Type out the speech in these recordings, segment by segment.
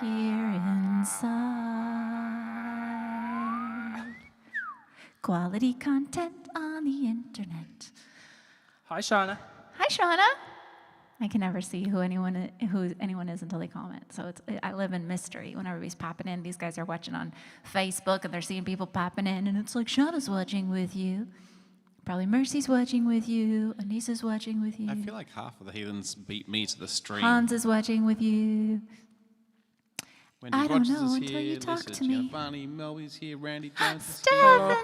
here inside. Quality content on the internet. Hi, Shauna. Hi, Shauna. I can never see who anyone is until they comment. So I live in mystery when everybody's popping in. These guys are watching on Facebook and they're seeing people popping in, and it's like Shauna's watching with you. Probably Mercy's watching with you. Anissa's watching with you. I feel like half of the heathens beat me to the stream. Hans is watching with you. Wendy I don't Rogers know is until here, you talk Lisa to me. Giovanni, Melby's here, Randy Jones is Stephanie!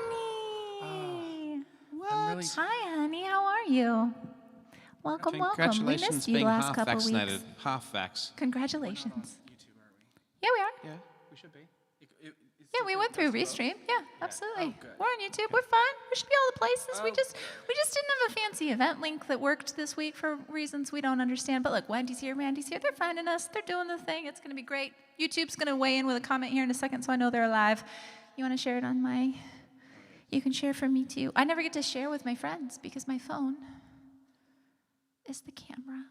here. What? Hi, honey. How are you? Welcome, welcome. We Congratulations missed you the being last half couple vaccinated, weeks. half vax. Congratulations. YouTube, are Yeah, we are. we? Yeah, we should be. Yeah, we went through Restream. Yeah, absolutely. Oh, good. We're on YouTube. We're fine. We should be all the places. We Oh, just didn't have a fancy event link that worked this week for reasons we don't understand. But look, Wendy's here, Randy's here. They're finding us. They're doing the thing. It's going to be great. YouTube's going to weigh in with a comment here in a second, so I know they're alive. You want to share it on my? You can share for me too. I never get to share with my friends because my phone is the camera.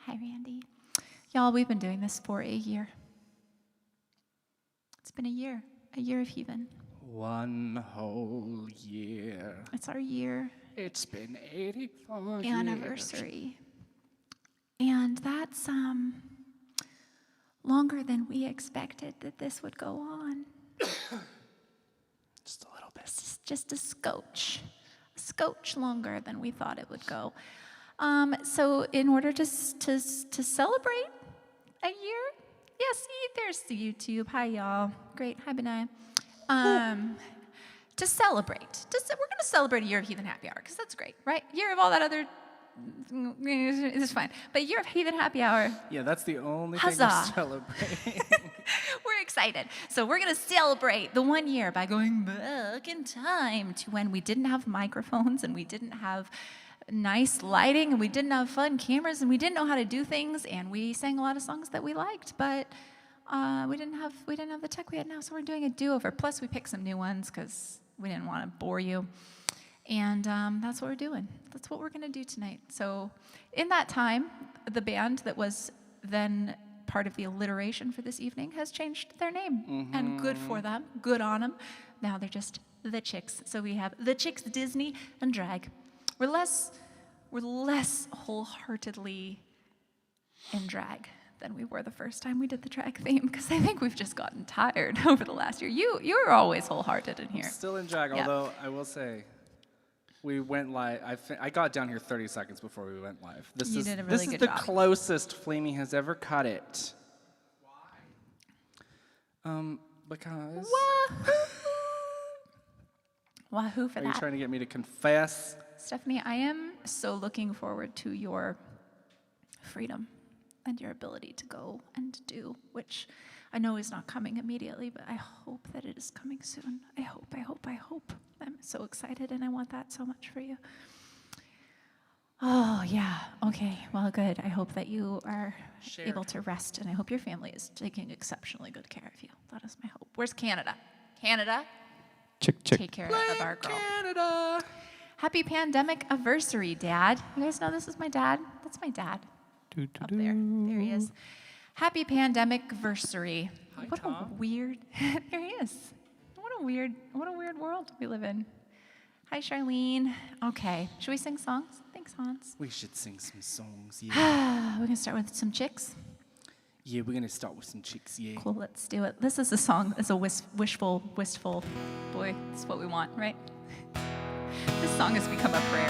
Hi, Randy. Y'all, we've been doing this for a year. It's been a year of Heathen. 1 whole year. It's our year It's been 84 anniversary. And that's longer than we expected that this would go on. Just a little bit. Just a scotch longer than we thought it would go. So in order to celebrate a year, yeah, see, there's the YouTube. Hi, y'all. Great. Hi, Benai. To celebrate. We're going to celebrate a year of Heathen Happy Hour, because that's great, right? Year of all that other, it's fine. But year of Heathen Happy Hour, Yeah, that's the only Huzzah. thing to celebrate. we're excited. So we're going to celebrate the 1 year by going back in time to when we didn't have microphones and we didn't have nice lighting and we didn't have fun cameras and we didn't know how to do things, and we sang a lot of songs that we liked, but we didn't have the tech we had now, so we're doing a do-over. Plus we picked some new ones because we didn't want to bore you, and that's what we're doing. That's what we're going to do tonight. So in that time, the band that was then part of the alliteration for this evening has changed their name, and good for them, good on them. Now they're just the Chicks. So we have the Chicks, Disney, and drag. We're less wholeheartedly in drag than we were the first time we did the drag theme, because I think we've just gotten tired over the last year. You're always wholehearted in here. Still in drag, Yeah. although I will say, we went live. I got down here 30 seconds before we went live. You did a really good the job. closest Flamey has ever cut it. Why? Because. Wahoo for Are you that. trying to get me to confess? Stephanie, I am so looking forward to your freedom and your ability to go and do, which I know is not coming immediately, but I hope that it is coming soon. I hope. I'm so excited, and I want that so much for you. Oh, yeah. Okay. Well, good. I hope that you are able to rest, and I hope your family is taking exceptionally good care of you. That is my hope. Where's Canada? Canada? Chick. Take care of our girl. Canada. Happy pandemic anniversary, Dad. You guys know this is my dad? That's my dad. Up there. There he is. Happy pandemic anniversary. Hi, What a Tom. weird. There he is. What a weird world we live in. Hi, Charlene. Okay. Should we sing songs? Thanks, Hans. We should sing some songs, yeah. We're gonna start with some Chicks. Yeah, we're gonna start with some Chicks, yeah. Cool. Let's do it. This is a song. It's a wistful. Boy, it's what we want, right? This song has become a prayer.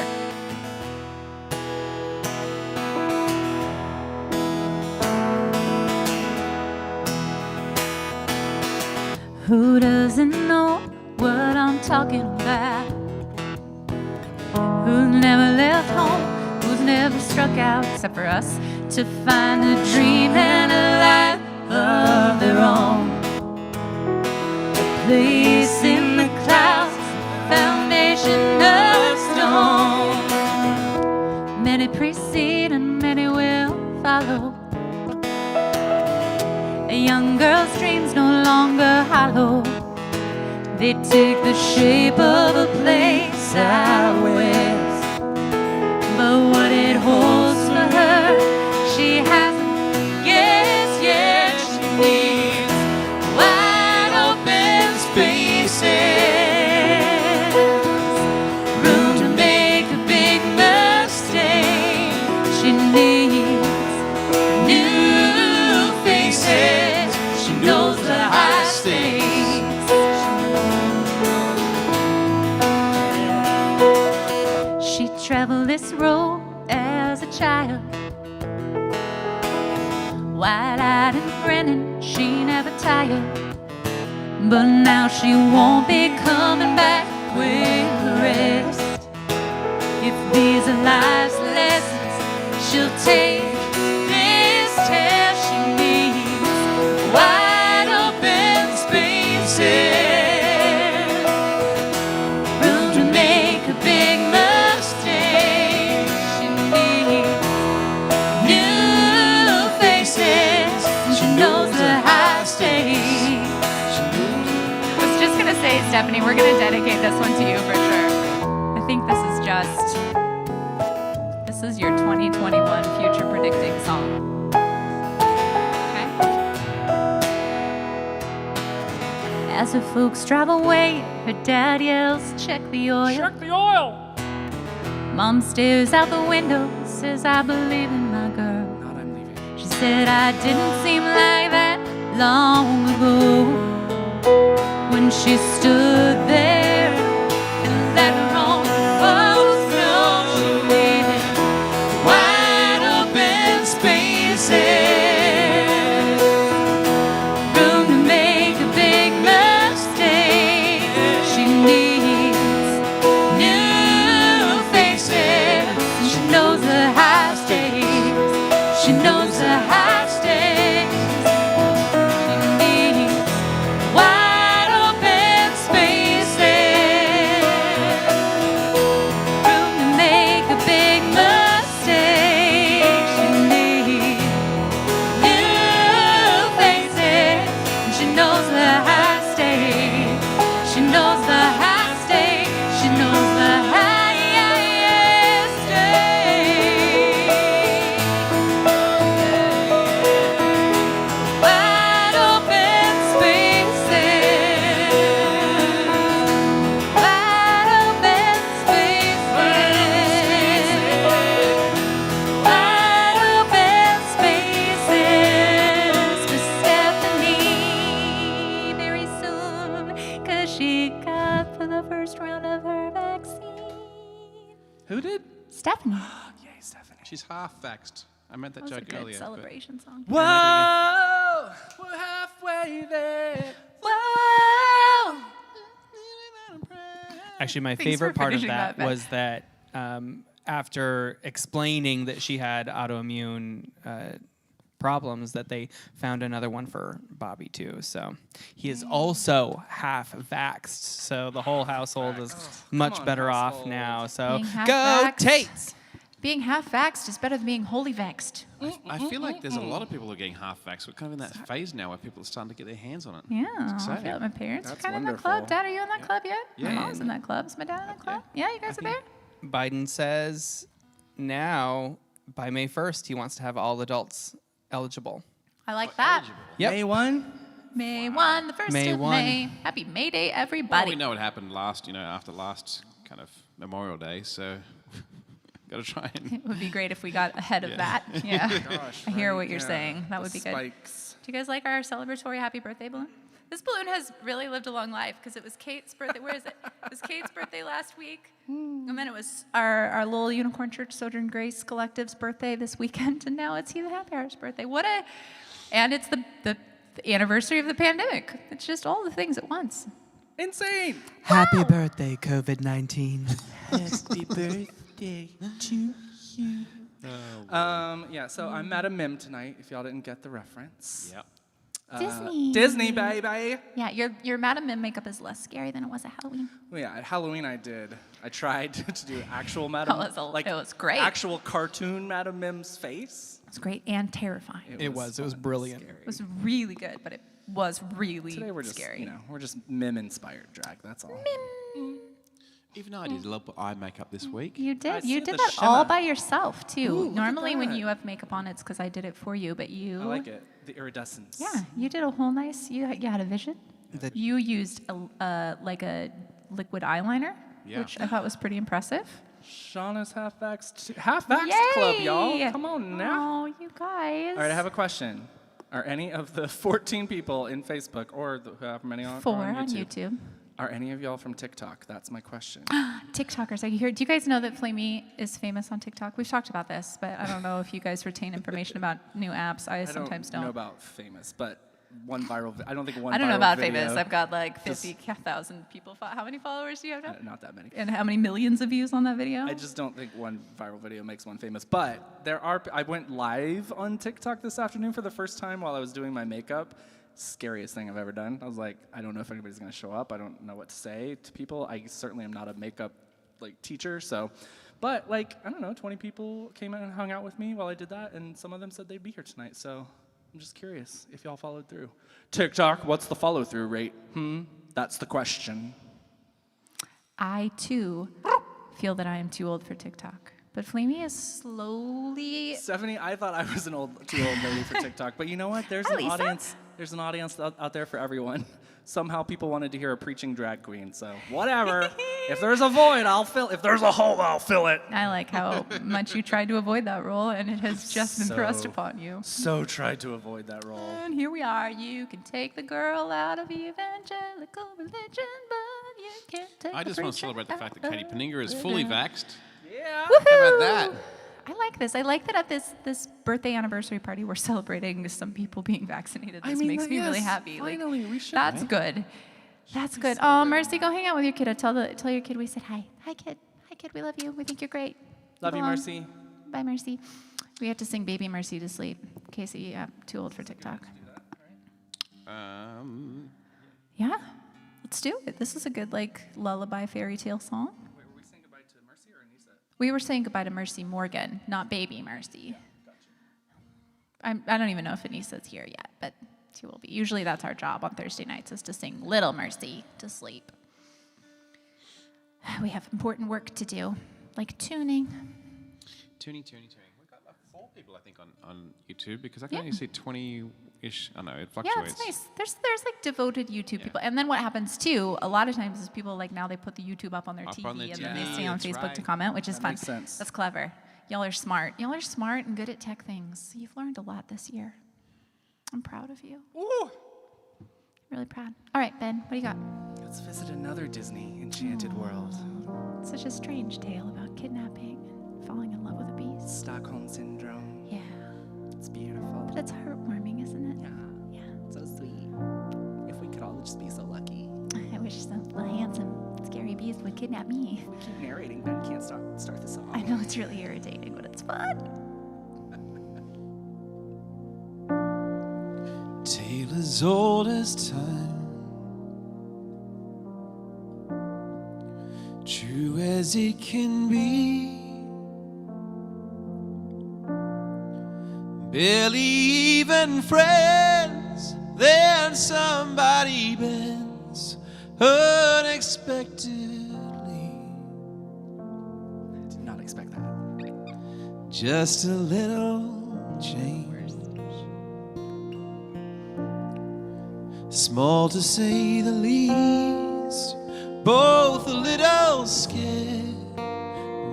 Who doesn't know what I'm talking about? Who's never left home, who's never struck out, except for us, to find a dream and a life of their own. A place in the clouds, foundation of stone. Many precede and many will follow. A young girl's dreams no longer hollow. They take the shape of a place out west. But what it holds for her, she hasn't guessed yet. wide-eyed and grinning, she never tired. But now she won't be coming back with the rest. If these are life's lessons, she'll take this test. She needs wide open spaces, room to make a big mistake. She needs new faces, and she knows the high stakes. I was just gonna say, Stephanie, we're gonna dedicate this one to you for sure. I think this is your 2021 future predicting song. Okay. As her folks drive away, her dad yells, "Check the oil." Check the oil. Mom stares out the window, says, "I believe in my girl." Not I'm leaving. She said, "I didn't seem like that long ago," when she stood there and let her own folks know she needed wide open spaces, room to make a big mistake. She needs new faces, and she knows the high stakes. She knows the high stakes. She needs wide open spaces, room to make a big mistake. She needs new faces, and she knows the high stakes. She knows the high stakes. She knows the highest stakes. Wide open spaces, wide open spaces, wide open spaces for Stephanie very soon, 'cause she got for the first round of her vaccine. Who did? Stephanie. Yay, Stephanie. She's half vexed. I meant that That was a joke good earlier. but- celebration song. Whoa, we're halfway there. Whoa! Actually, my Thanks favorite for part of finishing that that, Ben. was that after explaining that she had autoimmune problems, that they found another one for Bobby too. So he is also half vaxxed. So the whole household is much on, better off household. now. So Being half go vaxxed. Tates! Being half vaxxed is better than being wholly vaxxed. I feel like there's a lot of people who are getting half vax. We're kind of in that phase now where people are starting to get their hands on it. Yeah, It's I exciting. feel like my parents That's are kind of in that wonderful. club. Dad, are you in that club yet? Yeah. My mom's in that club. Is my dad in that club? Yeah, you guys are there? Biden says now by May 1st he wants to have all adults eligible. I like that. Yep. May 1? May 1, the 1st May of 1. May. Happy May Day, Well, everybody. we know what happened after last kind of Memorial Day, so got to try and. It would be great if we got ahead of that. Yeah. Gosh, I hear right? what you're Yeah. saying. That The would be good. spikes. Do you guys like our celebratory happy birthday balloon? This balloon has really lived a long life because it was Kate's birthday. Where is it? It was Kate's birthday last week. And then it was our little Unicorn Church Sojourn Grace Collective's birthday this weekend. And now it's Heathen Happy Hour's birthday. And it's the anniversary of the pandemic. It's just all the things at once. Insane. Happy birthday, COVID-19. Happy birthday to you. Yeah, so I'm Madam Mim tonight, if y'all didn't get the reference. Yep. Disney. Disney, baby. Yeah, your Madam Mim makeup is less scary than it was at Halloween. Well, yeah, at Halloween I tried to do actual Madam, it was great. actual cartoon Madam Mim's face. It was great and terrifying. It was fun and brilliant. scary. It was really good, but it was really Today we're just, scary. we're just Mim-inspired drag, that's all. Even though I did a little bit of eye makeup this week. You I did. see You the did that all shimmer. by yourself too. Ooh, look at Normally, when that. you have makeup on, it's because I did it for you. But you, I like it, the iridescence. yeah, you did a whole nice. You had a vision. You used a liquid eyeliner, Yeah. which I thought was pretty impressive. Shauna's half-vaxxed club, y'all. Come on now. Oh, you guys. All right, I have a question. Are any of the 14 people in Facebook or however many on, Four are on YouTube. Are any of y'all from TikTok? That's my question. TikTokers, are you here? Do you guys know that Flamey is famous on TikTok? We've talked about this, but I don't know if you guys retain information about new apps. I sometimes don't know about famous, but I don't think one. I don't know viral about video, famous. I've got like 50,000 people. How many followers do you have now? Not that many. And how many millions of views on that video? I just don't think one viral video makes one famous. But I went live on TikTok this afternoon for the first time while I was doing my makeup. Scariest thing I've ever done. I was like, I don't know if anybody's gonna show up. I don't know what to say to people. I certainly am not a makeup teacher, so. But I don't know, 20 people came and hung out with me while I did that, and some of them said they'd be here tonight. So I'm just curious if y'all followed through. TikTok, what's the follow-through rate? That's the question. I too feel that I am too old for TikTok. But Flamey is slowly. Stephanie, I thought I was too old lady for TikTok, but you know what? There's Hi, an Lisa. audience. There's an audience out there for everyone. Somehow people wanted to hear a preaching drag queen, so whatever. If there's a void, I'll fill. If there's a hole, I'll fill it. I like how much you tried to avoid that role, and it has just been thrust upon you. So tried to avoid that role. And here we are. You can take the girl out of evangelical religion, but you can't take I the just want to preacher celebrate the fact that out Katie of Penninger is fully religion. vaxxed. Yeah. How about that? I like this. I like that at this birthday anniversary party, we're celebrating some people being vaccinated. This makes me really happy. Finally, we should. That's good. That's good. Oh, Mercy, go hang out with your kid. Tell your kid we said hi. Hi, kid. Hi, kid. We love you. We think you're great. Love you, belong. Mercy. Bye, Mercy. We have to sing Baby Mercy to sleep. Casey, yeah, too old for TikTok. Yeah, let's do it. This is a good lullaby fairy tale song. Wait, were we saying goodbye to Mercy or Anissa? We were saying goodbye to Mercy Morgan, not Baby Mercy. I don't even know if Anissa's here yet, but she will be. Usually that's our job on Thursday nights, is to sing Little Mercy to sleep. We have important work to do, like tuning. Tuning. We've got 4 people, I think, on YouTube, because I can Yeah. only see 20-ish. I know, it Yeah, fluctuates. it's nice. There's devoted YouTube people. And then what happens too, a lot of times is people now they put the YouTube up on their Up TV on their and then they TV, stay on that's Facebook to right. comment, which is That fun. makes sense. That's clever. Y'all are smart. Y'all are smart and good at tech things. You've learned a lot this year. I'm proud of you. Ooh. Really proud. All right, Ben, what do you got? Let's visit another Disney enchanted world. It's such a strange tale about kidnapping and falling in love with a beast. Stockholm Syndrome. Yeah. It's beautiful. But it's heartwarming, isn't it? Yeah. Yeah. So sweet. If we could all just be so lucky. I wish some little handsome, scary beast would kidnap me. If we keep narrating, Ben can't start the song. I know it's really irritating, but it's fun. Tale as old as time, true as it can be. Barely even friends, then somebody bends unexpectedly. Did not expect that. Just a little change. Small to say the least, both a little scared,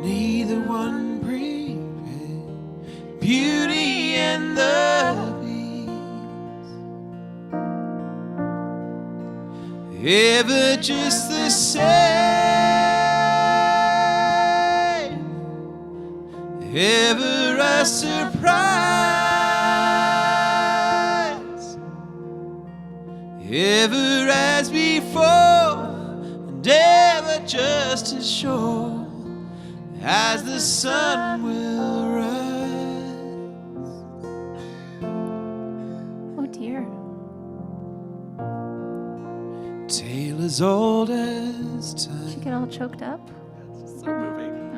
neither one prepared. Beauty and the Beast, ever just the same, ever a surprise, ever as before, and ever just as sure as the sun will rise. Oh dear. Tale as old as Did you time, get all choked up? So moving.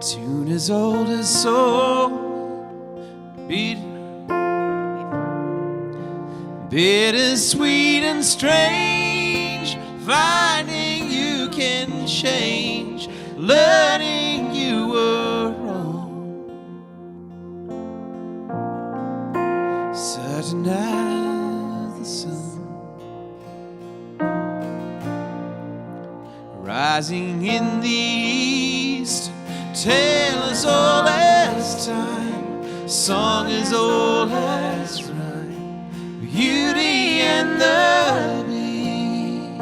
tune as old as soul, beat bittersweet and strange, finding you can change, learning you were wrong, certain as the sun, rising in the east, tale as old as time, song as old as rhyme, beauty and the Beast.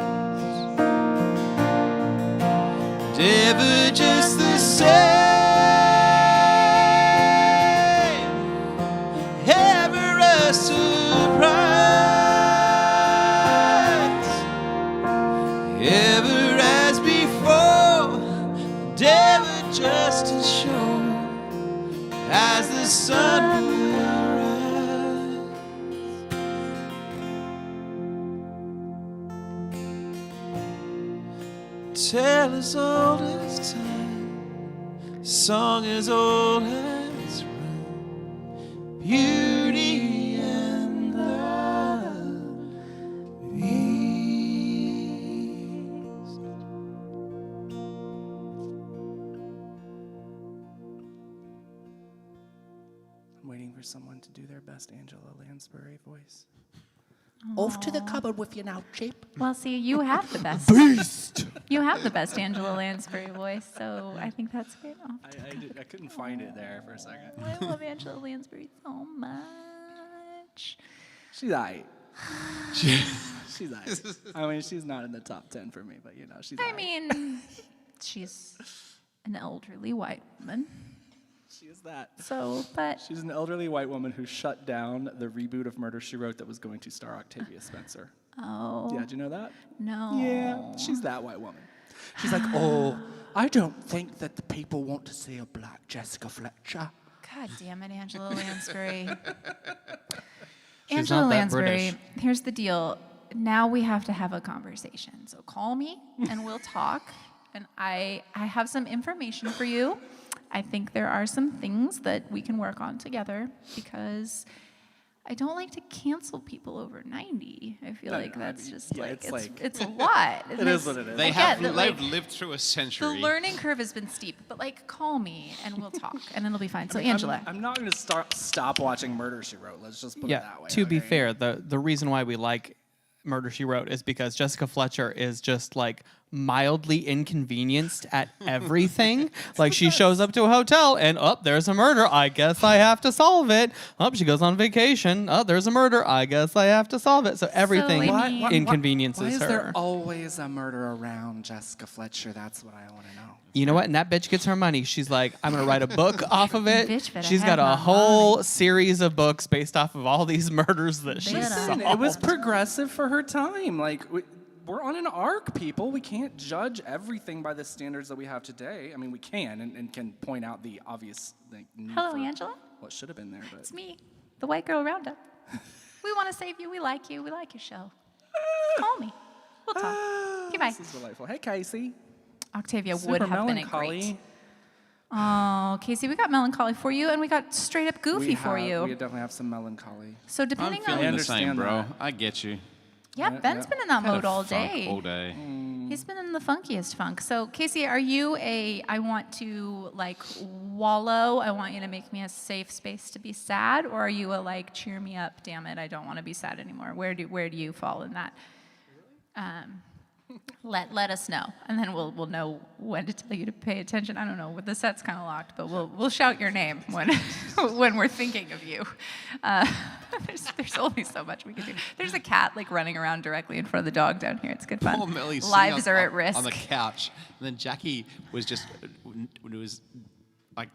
tale as old as time, song as old as rhyme, beauty and the beast. I'm waiting for someone to do their best Angela Lansbury voice. Off to the cupboard with you now, cheap. Well, see, you have the best. You have the best Angela Lansbury voice, so I think that's great. Oh, I couldn't find it there for a second. I love Angela Lansbury so much. She's aight. She's aight. I mean, she's not in the top 10 for me, but you know, she's I aight. mean, she's an elderly white woman, She is that. so, but She's an elderly white woman who shut down the reboot of Murder, She Wrote that was going to star Octavia Spencer. oh Yeah, did you know that? no. Yeah, she's that white woman. She's like, oh, I don't think that the people want to see a black Jessica Fletcher. God damn it, Angela Lansbury. She's Angela not that Lansbury, British. here's the deal. Now we have to have a conversation. So call me and we'll talk. And I have some information for you. I think there are some things that we can work on together because I don't like to cancel people over 90. I feel like that's just yeah, like, it's a lot. It is what it is. They I have get that, like, they've lived through a the century. learning curve has been steep, but like call me and we'll talk and then it'll be fine. So Angela. I'm not going to stop watching Murder, She Wrote. Let's just put it Yeah, that way. to be okay? fair, the reason why we like Murder, She Wrote is because Jessica Fletcher is just like mildly inconvenienced at everything. Like she shows up to a hotel and, there's a murder. I guess I have to solve it. She goes on vacation. There's a murder. I guess I have to solve it. So everything I mean- inconveniences Why is her. there always a murder around Jessica Fletcher? That's what I want to know. You know what? And that bitch gets her money. She's like, I'm going to write a book off of it. Bitch better She's have got a my whole money. series of books based off of all these murders that she Better. solved. It was progressive for her time. Like, we're on an arc, people. We can't judge everything by the standards that we have today. I mean, we can and can point out the obvious need Hello, for Angela. what should have been there. But It's me, the white girl roundup. We want to save you. We like you. We like your show. Call me. We'll talk. Okay, bye. this is delightful. Hey, Casey. Octavia Super would have been a melancholy. great. Oh, Casey, we got melancholy for you, and we got straight up goofy for We you. definitely have some melancholy. So I'm depending feeling on, the same, understand bro. that. I get you. yeah, Ben's been in that Had a mode all funk day. All day. He's been in the funkiest funk. So Casey, are you I want to like wallow? I want you to make me a safe space to be sad, or are you a like cheer me up? Damn it, I don't want to be sad anymore. Where do you fall in that? Let us know, and then we'll know when to tell you to pay attention. I don't know. The set's kind of locked, but we'll shout your name when when we're thinking of you. There's only so much we can do. There's a cat like running around directly in front of the dog down here. It's good fun. Poor Millie's Lives sitting are at risk. on the couch, and then Jackie was just like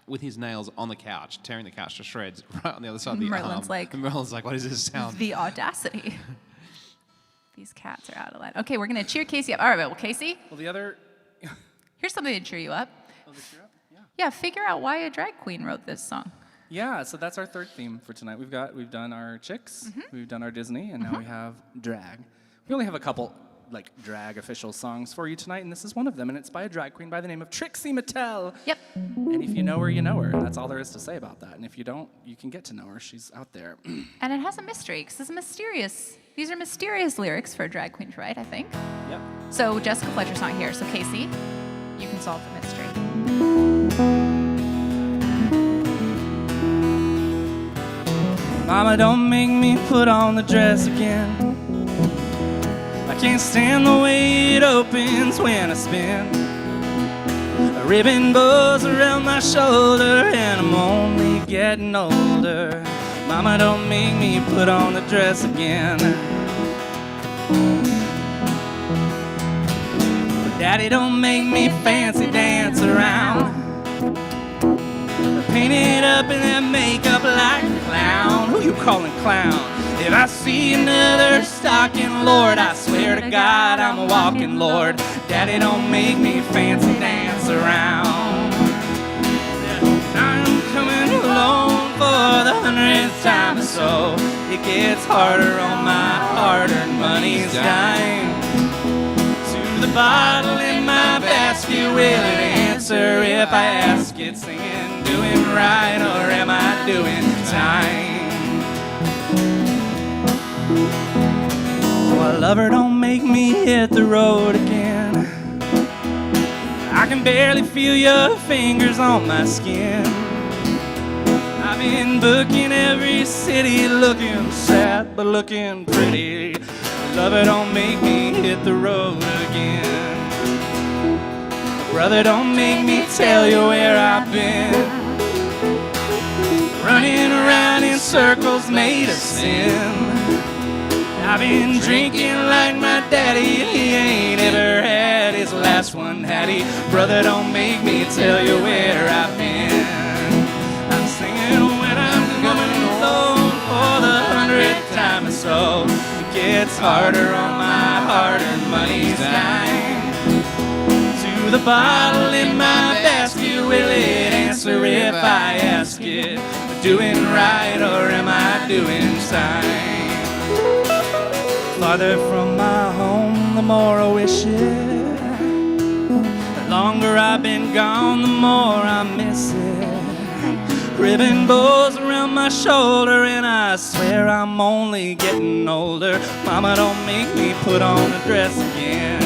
with his nails on the couch, tearing the couch to shreds, right on the other side of the Merlin's arm. like, and Merlin's like, "What is this sound?" The audacity. These cats are out of line. Okay, we're gonna cheer Casey up. All right, well, Casey, Well, the other. here's something to cheer you up. Yeah. Yeah, figure out why a drag queen wrote this song. Yeah, so that's our third theme for tonight. We've done our chicks, we've done our Disney, and now we have drag. We only have a couple like drag official songs for you tonight, and this is one of them, and it's by a drag queen by the name of Trixie Mattel. Yep. And if you know her, you know her. That's all there is to say about that. And if you don't, you can get to know her. She's out there. And it has a mystery, because it's mysterious. These are mysterious lyrics for a drag queen to write, I think. Yep. So Jessica Fletcher's not here, so Casey, you can solve the mystery. Mama, don't make me put on the dress again. I can't stand the way it opens when I spin. A ribbon bows around my shoulder, and I'm only getting older. Mama, don't make me put on the dress again. Daddy, don't make me fancy dance around. Paint it up in that makeup like a clown. Who you calling clown? If I see another stocking, Lord, I swear to God I'm a walking Lord. Daddy, don't make me fancy dance around. I'm coming alone for the 100th time or so. It gets harder on my hard-earned money's dime. To the bottle in my basket, will it answer if I ask it? Singing, doing right or am I doing time? Oh, a lover don't make me hit the road again. I can barely feel your fingers on my skin. I've been booking every city, looking sad but looking pretty. Lover, don't make me hit the road again. Brother, don't make me tell you where I've been. Running around in circles made of sin. I've been drinking like my daddy. He ain't ever had his last one, had he? Brother, don't make me tell you where I've been. I'm singing when I'm coming home for the 100th time or so. It gets harder on my hard-earned money's dime. To the bottle in my basket, will it answer if I ask it? Doing right or am I doing time? Farther from my home, the more I wish it. The longer I've been gone, the more I miss it. Ribbon bows around my shoulder, and I swear I'm only getting older. Mama, don't make me put on a dress again.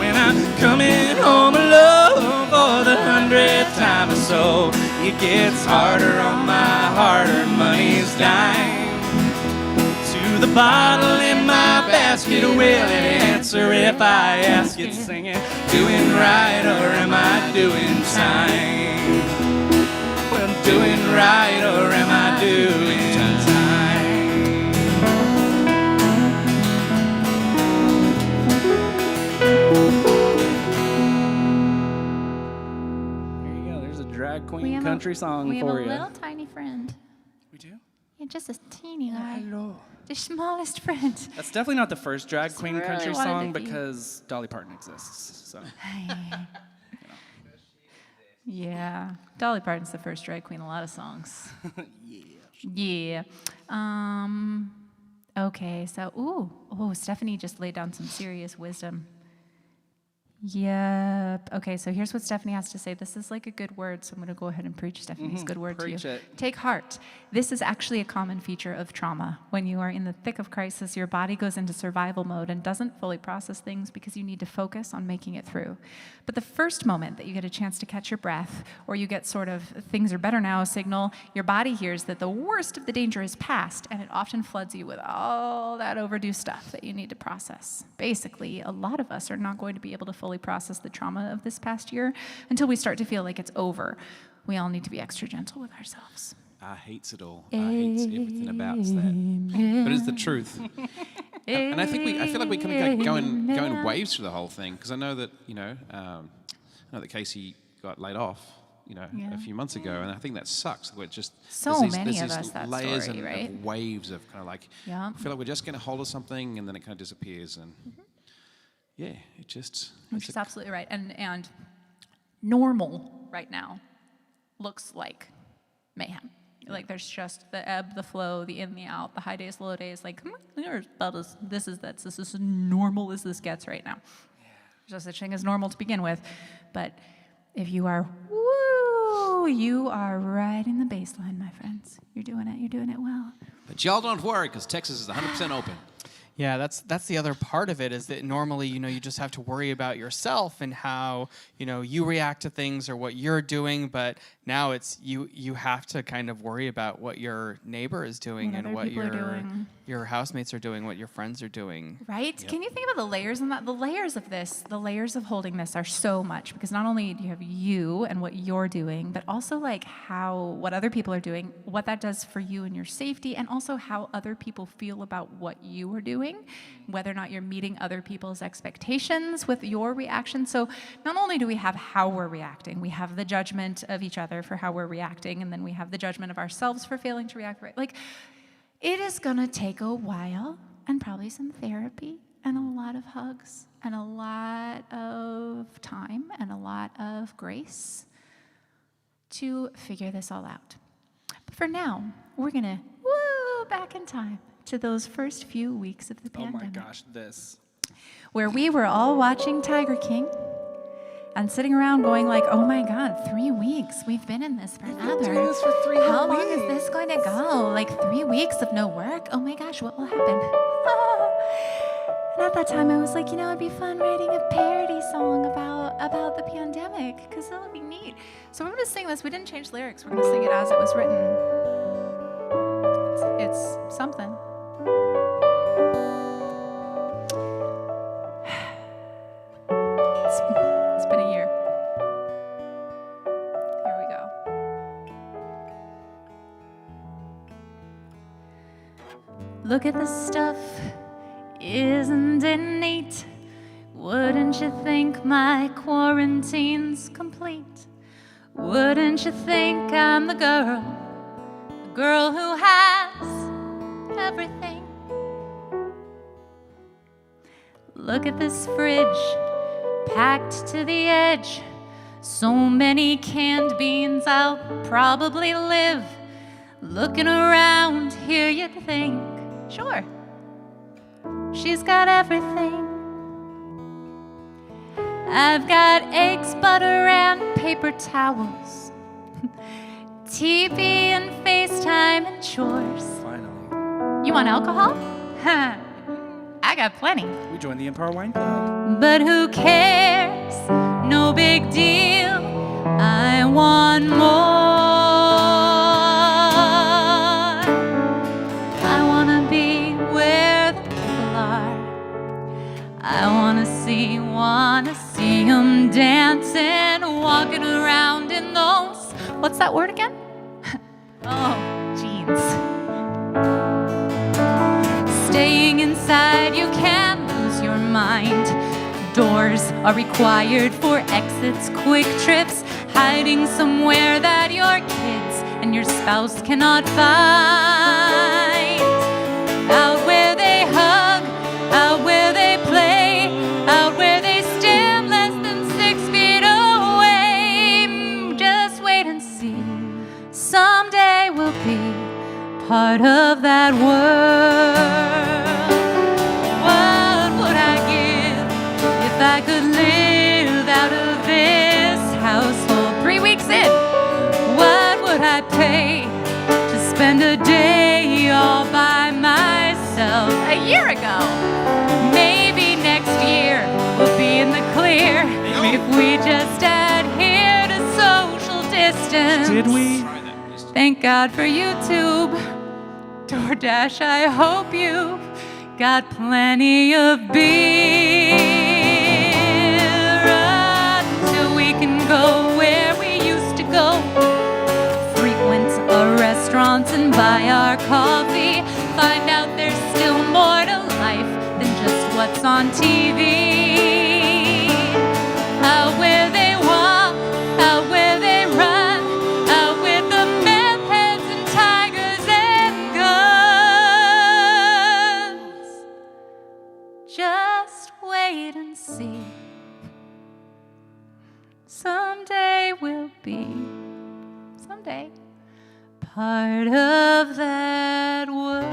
When I'm coming home alone for the 100th time or so, it gets harder on my hard-earned money's dime. To the bottle in my basket, will it answer if I ask it? Singing, doing right or am I doing time? Well, doing right or am I doing time? There you go. There's a drag queen country song we have for a you. little tiny friend. We do? Yeah, just a teeny guy. Hello. The smallest friend. That's definitely not the first drag Just queen really country wanted song to be. because Dolly Parton exists. So Yeah. Dolly Parton's the first drag queen in a lot of songs. Yeah. Okay, so, Stephanie just laid down some serious wisdom. Yep. Okay, so here's what Stephanie has to say. This is like a good word, so I'm going to go ahead and preach Stephanie's good word preach to you. it. Take heart. This is actually a common feature of trauma. When you are in the thick of crisis, your body goes into survival mode and doesn't fully process things because you need to focus on making it through. But the first moment that you get a chance to catch your breath, or you get sort of things are better now signal, your body hears that the worst of the danger is past, and it often floods you with all that overdue stuff that you need to process. Basically, a lot of us are not going to be able to fully process the trauma of this past year until we start to feel like it's over. We all need to be extra gentle with ourselves. I hates it all. I hates everything about that. But it's the truth. And I feel like we kind of go in waves through the whole thing, because I know that I know that Casey got laid off a few months ago, and I think that sucks. We're just So there's many of these us, that layers story, right? of waves of kind of like Yeah. I feel like we're just getting a hold of something and then it kind of disappears, and it just Which is absolutely right. And normal right now looks like mayhem. Like there's just the ebb, the flow, the in, the out, the high days, low days. Like there's about this is as normal as this gets right now. There's no such thing as normal to begin with. But if you are you are right in the baseline, my friends. You're doing it. You're doing it well. But y'all don't worry, because Texas is 100% open. Yeah, that's the other part of it, is that normally, you just have to worry about yourself and how, you react to things or what you're doing, but now it's you have to kind of worry about what your neighbor is doing What and other what people are doing. your housemates are doing, what your friends are doing. Right? Can you think about the layers in that? The layers of this, the layers of holding this are so much, because not only do you have you and what you're doing, but also like what other people are doing, what that does for you and your safety, and also how other people feel about what you are doing, whether or not you're meeting other people's expectations with your reaction. So not only do we have how we're reacting, we have the judgment of each other for how we're reacting, and then we have the judgment of ourselves for failing to react right. Like, it is gonna take a while, and probably some therapy, and a lot of hugs, and a lot of time, and a lot of grace to figure this all out. But for now, we're gonna back in time to those first few weeks of the oh pandemic. my gosh, this. where we were all watching Tiger King and sitting around going like, oh my God, 3 weeks. We've been in this forever. doing this for 3 How whole long is this going to go? Like 3 weeks of no work? Oh my gosh, what will happen? And at that time, I was like, it'd be fun writing a parody song about the pandemic, because that would be neat. So we're going to sing this. We didn't change lyrics. We're going to sing it as it was written. It's something. It's been a year. Here we go. Look at this stuff. Isn't it neat? Wouldn't you think my quarantine's complete? Wouldn't you think I'm the girl who has everything? Look at this fridge, packed to the edge. So many canned beans, I'll probably live. Looking around here, you'd think, sure, she's got everything. I've got eggs, butter, and paper towels, TV and FaceTime and chores. Finally. You want alcohol? I got plenty. We joined the Empire Wine Club. But who cares? No big deal. I want more. I wanna be where the people are. I wanna see them dancing, walking around in those, what's that word again? Oh, jeans. Staying inside, you can lose your mind. Doors are required for exits, quick trips, hiding somewhere that your kids and your spouse cannot find. Out where they hug, out where they play, out where they stand less than 6 feet away. Just wait and see. Someday we'll be part of that world. What would I give if I could live out of this household? 3 weeks in, what would I pay to spend a day all by myself? A year ago, maybe next year we'll be in the clear if we just adhere to social distance. Did we? Thank God for YouTube. DoorDash, I hope you've got plenty of beer until we can go where we used to go. Frequent our restaurants and buy our coffee. Find out there's still more to life than just what's on TV. Out where they walk, out where they run, out with the meth heads and tigers and guns. Just wait and see. Someday we'll be, someday, part of that world.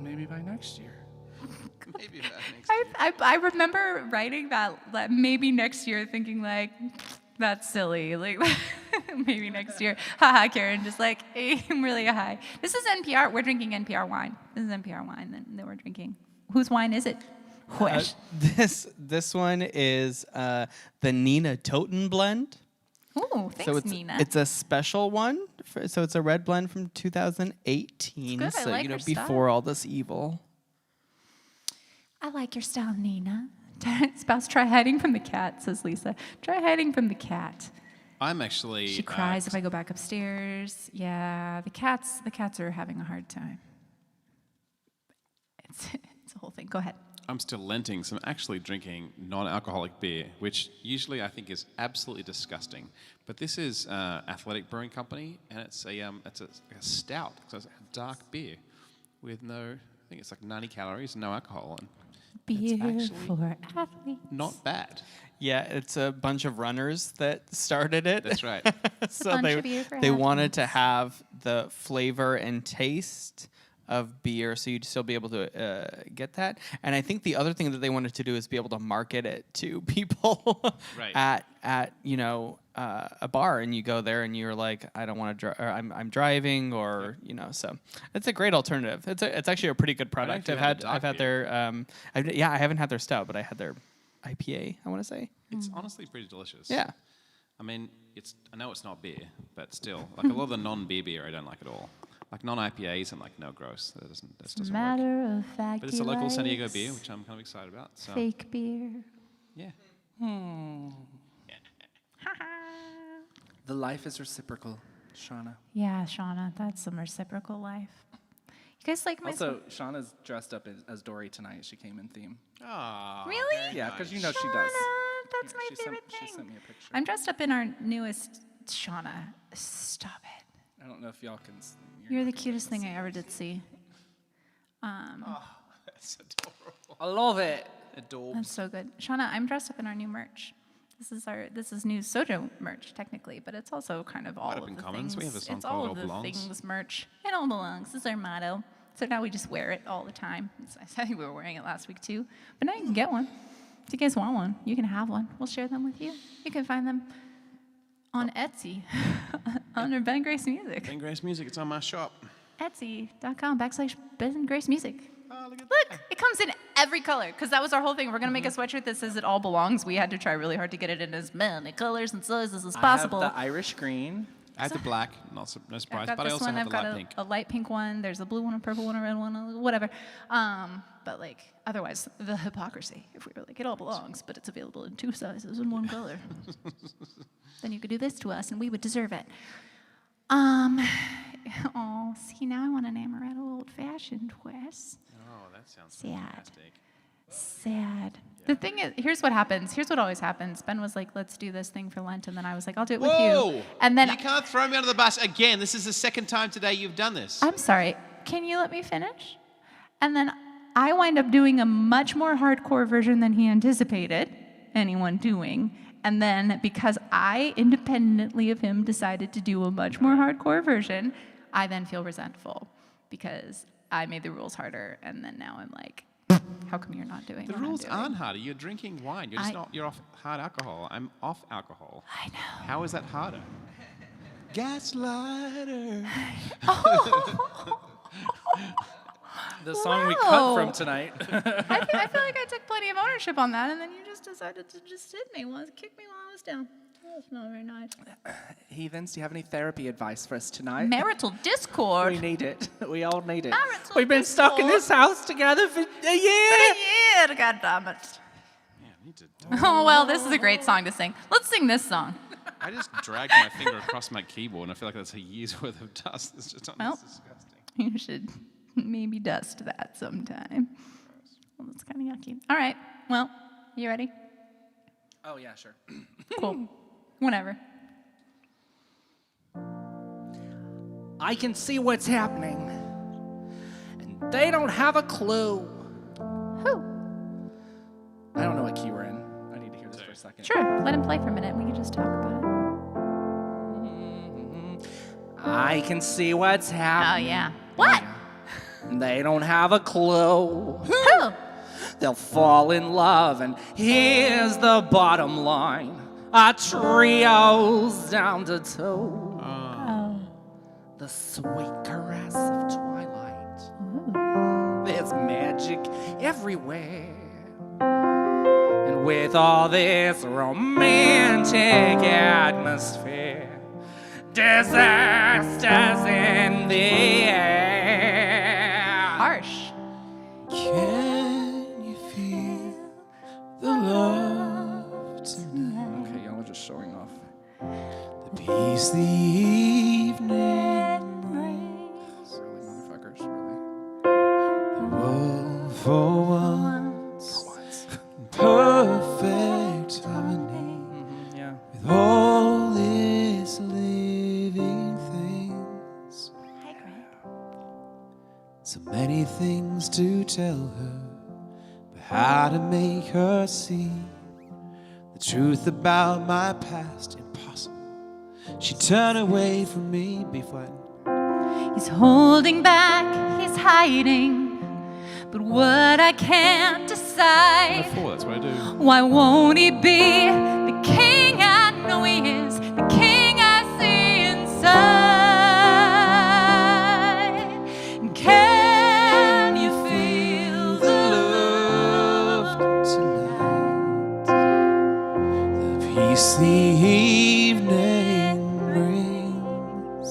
Maybe by next year. Maybe about next year. I remember writing that maybe next year, thinking like, that's silly. Like, maybe next year. Haha, Karen, just like, aim really high. This is NPR. We're drinking NPR wine. This is NPR wine that we're drinking. Whose wine is it? Whoosh. This one is the Nina Toten blend. Ooh, thanks, So it's Nina. it's a special one. So it's a red blend from 2018. It's good. I So like her before style. all this evil. I like your style, Nina. Spouse, try hiding from the cat, says Lisa. Try hiding from the cat. I'm actually. She cries if I go back upstairs. Yeah, the cats are having a hard time. It's a whole thing. Go ahead. I'm still lenting, so I'm actually drinking non-alcoholic beer, which usually I think is absolutely disgusting. But this is Athletic Brewing Company, and it's a stout, so it's a dark beer with I think it's like 90 calories, no alcohol, and Beer actually for athletes. not bad. Yeah, it's a bunch of runners that started it. That's right. So Bunch of beer for they wanted athletes. to have the flavor and taste of beer, so you'd still be able to get that. And I think the other thing that they wanted to do is be able to market it to people Right. at a bar, and you go there and you're like, I don't want to drive, or I'm driving, or so it's a great alternative. It's actually a pretty good product. think I've you had had the dark their I haven't had their stout, but I had their IPA, I want to say. It's honestly pretty delicious. Yeah. I mean, I know it's not beer, but still, like a lot of the non-beer beer, I don't like at all. Like non-IPAs, I'm like, no, gross. That doesn't work. Matter of fact, But it's a local San Diego beer, which I'm kind of excited about. So fake beer. yeah. The life is reciprocal, Shauna. Yeah, Shauna, that's some reciprocal life. You guys like my Also, Shauna's dressed up as Dory tonight. She came in theme. Oh, Really? Yeah, because you know Shauna, she does. that's my She favorite She thing. sent me a picture. I'm dressed up in our newest Shauna. Stop it. I don't know if y'all can. You're the cutest thing I ever did see. That's adorable. I love it. Adorable. That's so good. Shauna, I'm dressed up in our new merch. This is new Sojo merch technically, but it's also kind of all Might have of been the Commons. things. We have a song It's called all It of All the Belongs. things merch. It all belongs. This is our motto. So now we just wear it all the time. I said we were wearing it last week too, but now you can get one. If you guys want one, you can have one. We'll share them with you. You can find them on Etsy under Ben Grace Music. Ben Grace Music, it's on my shop. Etsy.com/Ben Grace Music. Oh, look at Look, it comes in every color because that was our whole thing. We're gonna make a sweatshirt that says it all belongs. We had to try really hard to get it in as many colors and sizes as possible. I have the Irish green. I have the black, no I've surprise, got but I this also one. have I've the got light pink. a light pink one. There's a blue one, a purple one, a red one, whatever. But like otherwise, the hypocrisy. If we were like, it all belongs, but it's available in 2 sizes and 1 color, then you could do this to us, and we would deserve it. Oh, see, now I want an amaretto old-fashioned, Wes. Oh, that sounds Sad. fantastic. Sad. The thing is, here's what happens. Here's what always happens. Ben was like, let's do this thing for Lent. And then I was like, I'll do it with Whoa! you. And then, You can't throw me under the bus again. This is the second time today you've done this. I'm sorry, can you let me finish? And then I wind up doing a much more hardcore version than he anticipated anyone doing. And then because I, independently of him, decided to do a much more hardcore version, I then feel resentful because I made the rules harder. And then now I'm like, how come you're not doing The what I'm rules doing? aren't harder. You're drinking wine. You're off hard alcohol. I'm off alcohol. I know. How is that harder? Gaslighter. The song we cut Wow. from tonight. I feel like I took plenty of ownership on that, and then you just decided to just kick me while I was down. That's not very nice. Heathens, do you have any therapy advice for us tonight? Marital discord. We need it. We all need it. Marital We've been stuck in discord. this house together for a year. Yeah, God damn it. Yeah, I need to. Oh, well, this is a great song to sing. Let's sing this song. I just dragged my finger across my keyboard, and I feel like that's a year's worth of dust. It's just Well. disgusting. You should maybe dust that sometime. Well, that's kind of yucky. All right. Well, you ready? Oh, yeah, sure. Cool. Whenever. I can see what's happening, and they don't have a clue. Who? I don't know what key we're in. I need to hear this for a second. Sure. Let him play for a minute. We can just talk about it. I can see what's Oh, happening. yeah. What? They don't have a clue. Who? They'll fall in love, and here's the bottom line. Our trio's down to toe. Oh. The sweet caress of twilight. There's magic everywhere. And with all this romantic atmosphere, disasters in the air. Harsh. Can you feel the love tonight? Okay, y'all are just showing off. The peace the evening brings. Really, motherfuckers, really. The world for once. Perfect harmony Yeah. with all its living things. So many things to tell her, but how to make her see the truth about my past, impossible. She'd turn away from me, be frightened. He's holding back, he's hiding, but what I can't decide. That's what I do. Why won't he be the king I know he is, the king I see inside? Can you feel the love tonight? The peace the evening brings,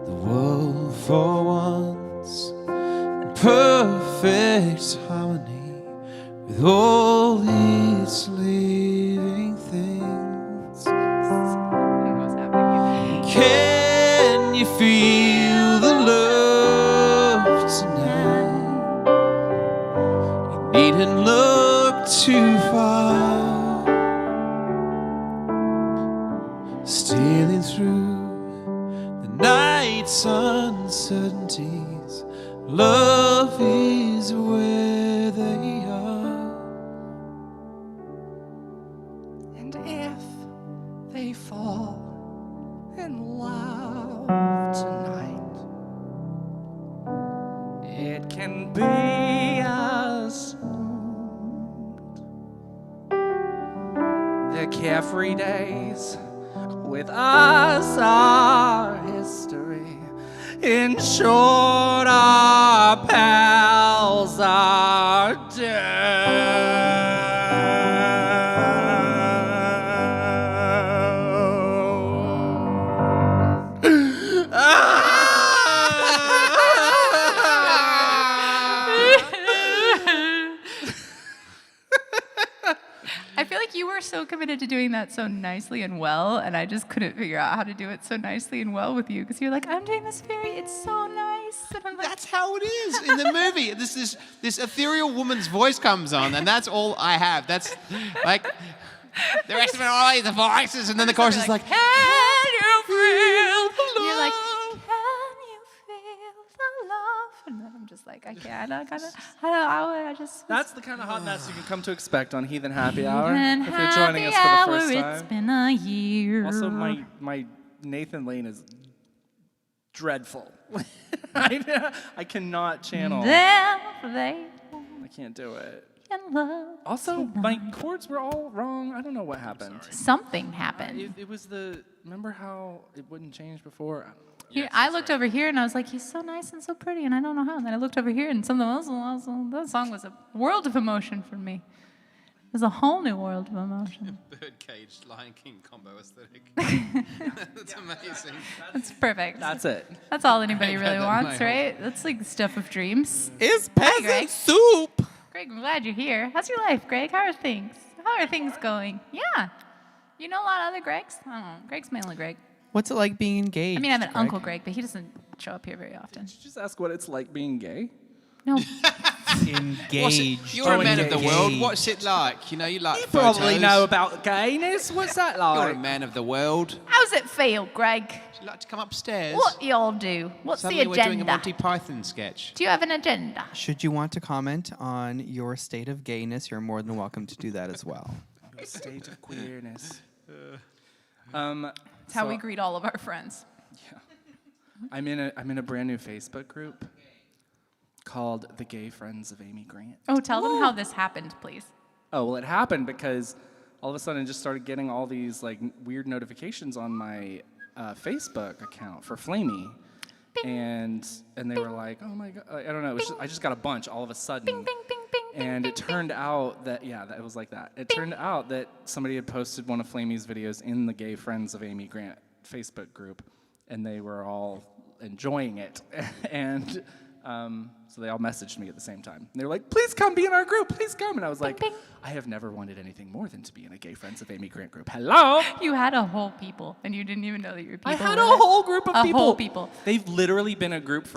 the world for once in perfect harmony with all its living things. Can you feel the love tonight? You needn't look too far. Stealing through the night's uncertainties, love is where they are. And if they fall in love tonight, it can be assumed the carefree days with us are history. In short, our pals are I feel like you were so committed to doing that so nicely and well, and I just couldn't figure out how to do it so nicely and well with you, because you're like, I'm doing this it's so nice. And I'm like, That's how it is in the movie. This ethereal woman's voice comes on, and that's all I have. That's like the rest of it, all the voices, and then the chorus is like, can you feel the love? You're like, can you feel the love? And then I'm just like, I can't. I just. That's the kind of hot mess you can come to expect on Heathen Happy Hour Heathen if you're joining us Happy for the first Hour, time. It's been a year. Also, my Nathan Lane is dreadful. I cannot channel. I can't do it. Also, my chords were all wrong. I don't know what happened. Something happened. It was remember how it wouldn't change before? Here, I looked over here and I was like, he's so nice and so pretty, and I don't know how. And then I looked over here and something else. That song was a world of emotion for me. It was a whole new world of emotion. Birdcage, Lion King combo aesthetic. That's amazing. That's perfect. That's it. That's all anybody really had that in wants, my right? That's like stuff of dreams. It's Greg. peasant soup. Greg, I'm glad you're here. How's your life, Greg? How are things? How are things going? Yeah. You know a lot of other Gregs? I don't know. Greg's mainly Greg. What's it like being engaged? I mean, I have an Greg? Uncle Greg, but he doesn't show up here very often. Did you just ask what it's like being gay? No. Engaged. You're a man of the world. Engaged. What's it like? You know, you like You photos. probably know about gayness. What's that You're a like? man of the world. How's it feel, Greg? Would you like to come upstairs? What y'all do? What's Suddenly the we're doing a agenda? Monty Python sketch. Do you have an agenda? Should you want to comment on your state of gayness, you're more than welcome to do that as well. State of queerness. That's how we greet all of our friends. I'm in a brand new Facebook group called The Gay Friends of Amy Grant. Oh, tell them how this happened, please. Oh, well, it happened because all of a sudden I just started getting all these like weird notifications on my Facebook account for Flamey. And they were like, oh my God, I don't know. It was I just got a bunch all of a sudden. Bing, bing, bing, bing, And bing, it turned out that, it was like that. It turned out that somebody had posted one of Flamey's videos in the Gay Friends of Amy Grant Facebook group, and they were all enjoying it. And so they all messaged me at the same time. And they were like, please come be in our group, please come. And I was like, bing. I have never wanted anything more than to be in a Gay Friends of Amy Grant group. Hello? You had a whole people, and you didn't even know that your people I had were a there. whole group of A people. whole people. They've literally been a group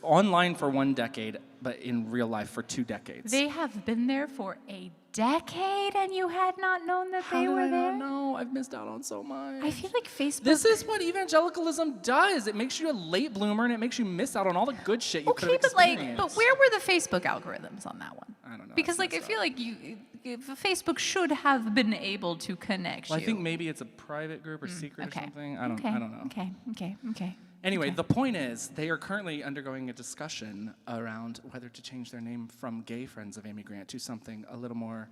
online for 1 decade, but in real life for 2 decades. They have been there for a decade, and you had not known that How they did were I there? not know? I've missed out on so much. I feel like Facebook. This is what evangelicalism does. It makes you a late bloomer, and it makes you miss out on all the good shit you could Okay, have but like, experienced. But where were the Facebook algorithms on that one? I don't know. Because It's I messed feel up. like Facebook should have been able to connect Well, you. I think maybe it's a private group or secret or something. I don't know. Okay. Anyway, the point is, they are currently undergoing a discussion around whether to change their name from Gay Friends of Amy Grant to something a little more,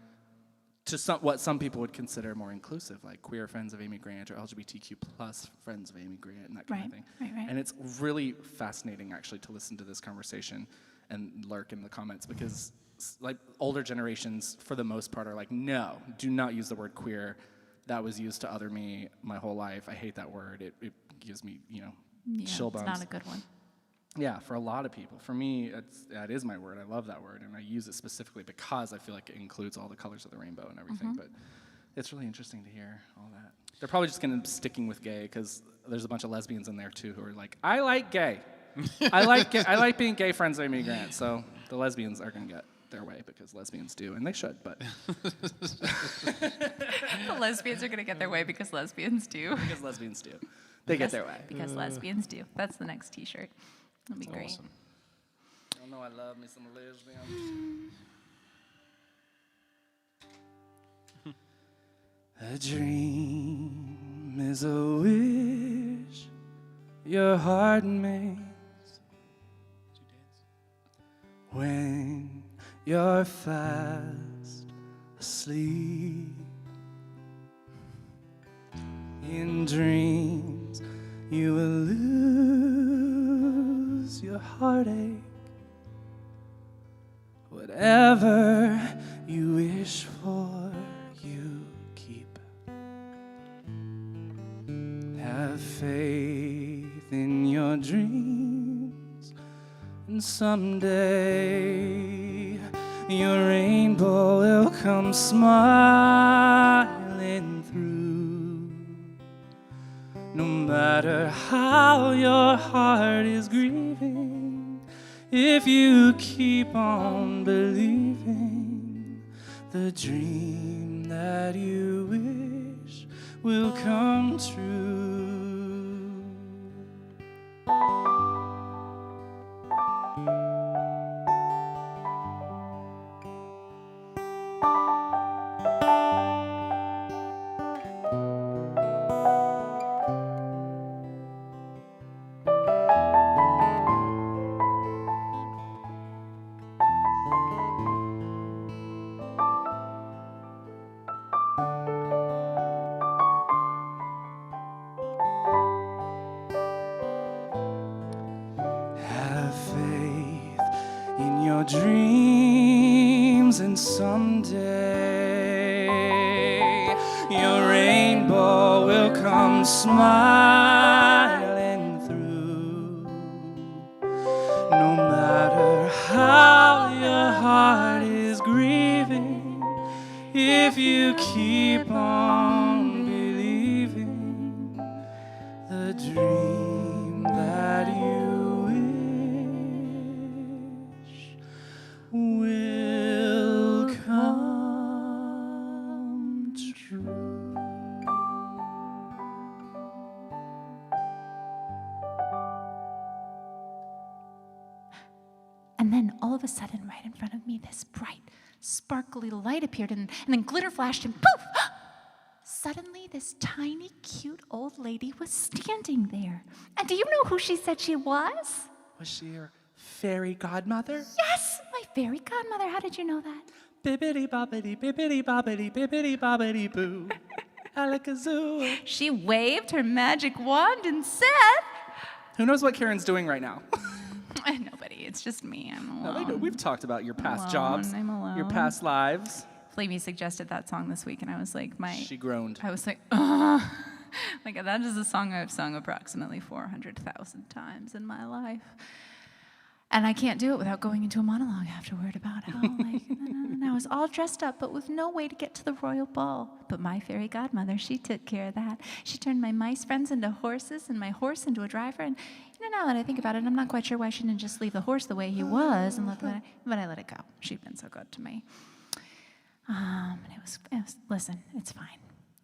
what some people would consider more inclusive, like Queer Friends of Amy Grant or LGBTQ plus Friends of Amy Grant and that kind of thing. Right. And it's really fascinating, actually, to listen to this conversation and lurk in the comments because, like, older generations, for the most part, are like, no, do not use the word queer. That was used to other me my whole life. I hate that word. It gives me, chill It's bumps. not a good one. Yeah, for a lot of people. For me, that is my word. I love that word, and I use it specifically because I feel like it includes all the colors of the rainbow and everything. But it's really interesting to hear all that. They're probably just going to sticking with gay because there's a bunch of lesbians in there too who are like, I like gay. I like being gay friends of Amy Grant. So the lesbians are going to get their way because lesbians do, and they should. But The lesbians are going to get their way because lesbians do. because lesbians do, they get their way. Because lesbians do. That's the next T-shirt. That'll be great. Awesome. I know I love me some lesbians. A dream is a wish your heart makes when you're fast asleep. In dreams, you will lose your heartache. Whatever you wish for, you keep. Have faith in your dreams, and someday your rainbow will come smiling through. No matter how your heart is grieving, if you keep on believing, the dream that you wish will come true. Have faith in your dreams, and someday your rainbow will come smiling through. No matter how your heart is grieving, if you keep on believing, the dream that you wish will come true. And then all of a sudden, right in front of me, this bright, sparkly light appeared, and then glitter flashed, and poof! Suddenly, this tiny, cute old lady was standing there. And do you know who she said she was? Was she your fairy godmother? Yes, my fairy godmother. How did you know that? Bibbidi bobbidi, bibbidi bobbidi, bibbidi bobbidi boo. Alakazoo. She waved her magic wand and said, Who knows what Karen's doing right now? nobody, it's just me. I'm No, they do. alone. We've talked about your past Alone, jobs, I'm your alone. past lives. Flavie suggested that song this week, and I was like, She groaned. I was like, ugh. Like, that is a song I've sung approximately 400,000 times in my life. And I can't do it without going into a monologue afterward about how, like, and I was all dressed up, but with no way to get to the royal ball. But my fairy godmother, she took care of that. She turned my mice friends into horses and my horse into a driver. And, now that I think about it, I'm not quite sure why she didn't just leave the horse the way he was, and but I let it go. She'd been so good to me. And it was, listen, it's fine.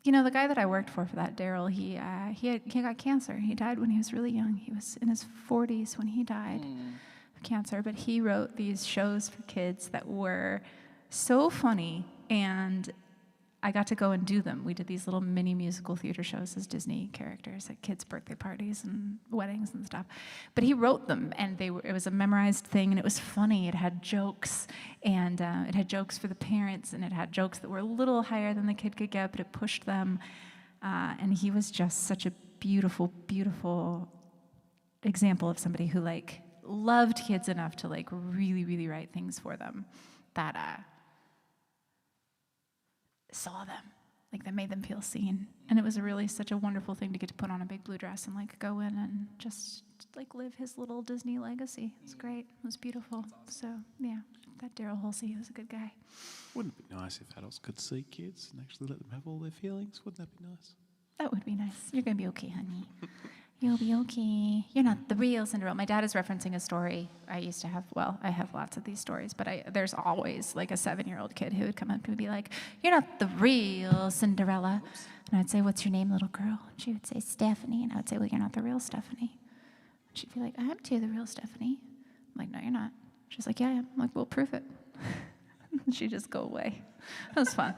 The guy that I worked for that Daryl, he got cancer. He died when he was really young. He was in his 40s when he died. of cancer, but he wrote these shows for kids that were so funny, and I got to go and do them. We did these little mini musical theater shows as Disney characters at kids' birthday parties and weddings and stuff. But he wrote them, and it was a memorized thing, and it was funny. It had jokes, and it had jokes for the parents, and it had jokes that were a little higher than the kid could get, but it pushed them. And he was just such a beautiful, beautiful example of somebody who like loved kids enough to like really, really write things for them that saw them, like that made them feel seen. And it was such a wonderful thing to get to put on a big blue dress and like go in and just like live his little Disney legacy. It was great. It was beautiful. So yeah, that Daryl Halsey was a good guy. Wouldn't it be nice if adults could see kids and actually let them have all their feelings? Wouldn't that be nice? That would be nice. You're going to be okay, honey. You'll be okay. You're not the real Cinderella. My dad is referencing a story I used to have. Well, I have lots of these stories, but there's always like a 7-year-old kid who would come up to me and be like, "You're not the real Cinderella." And I'd say, "What's your name, little girl?" And she would say, "Stephanie." And I would say, "Well, you're not the real Stephanie." And she'd be like, "I am too, the real Stephanie." I'm like, "No, you're not." She's like, "Yeah, I am." I'm like, "Well, prove it." And she'd just go away. It was fun.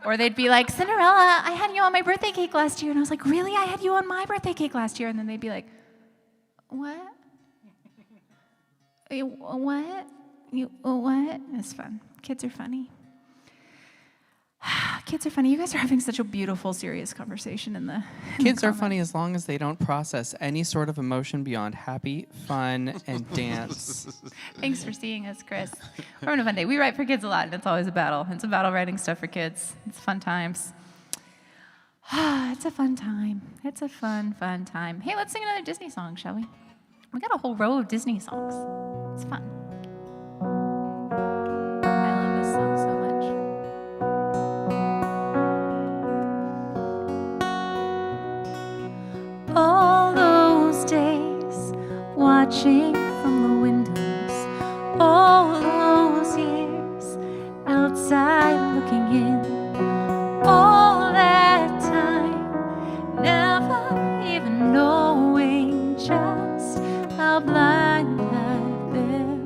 Or they'd be like, "Cinderella, I had you on my birthday cake last year." And I was like, "Really? I had you on my birthday cake last year." And then they'd be like, "What? What? What?" It's fun. Kids are funny. Kids are funny. You guys are having such a beautiful, serious conversation in the Kids are comments. funny as long as they don't process any sort of emotion beyond happy, fun, and dance. Thanks for seeing us, Chris. We're having a fun day. We write for kids a lot, and it's always a battle. It's a battle writing stuff for kids. It's fun times. It's a fun time. It's a fun, fun time. Hey, let's sing another Disney song, shall we? We got a whole row of Disney songs. It's fun. I love this song so much. All those days watching from the windows, all those years outside looking in, all that time never even knowing just how blind I've been.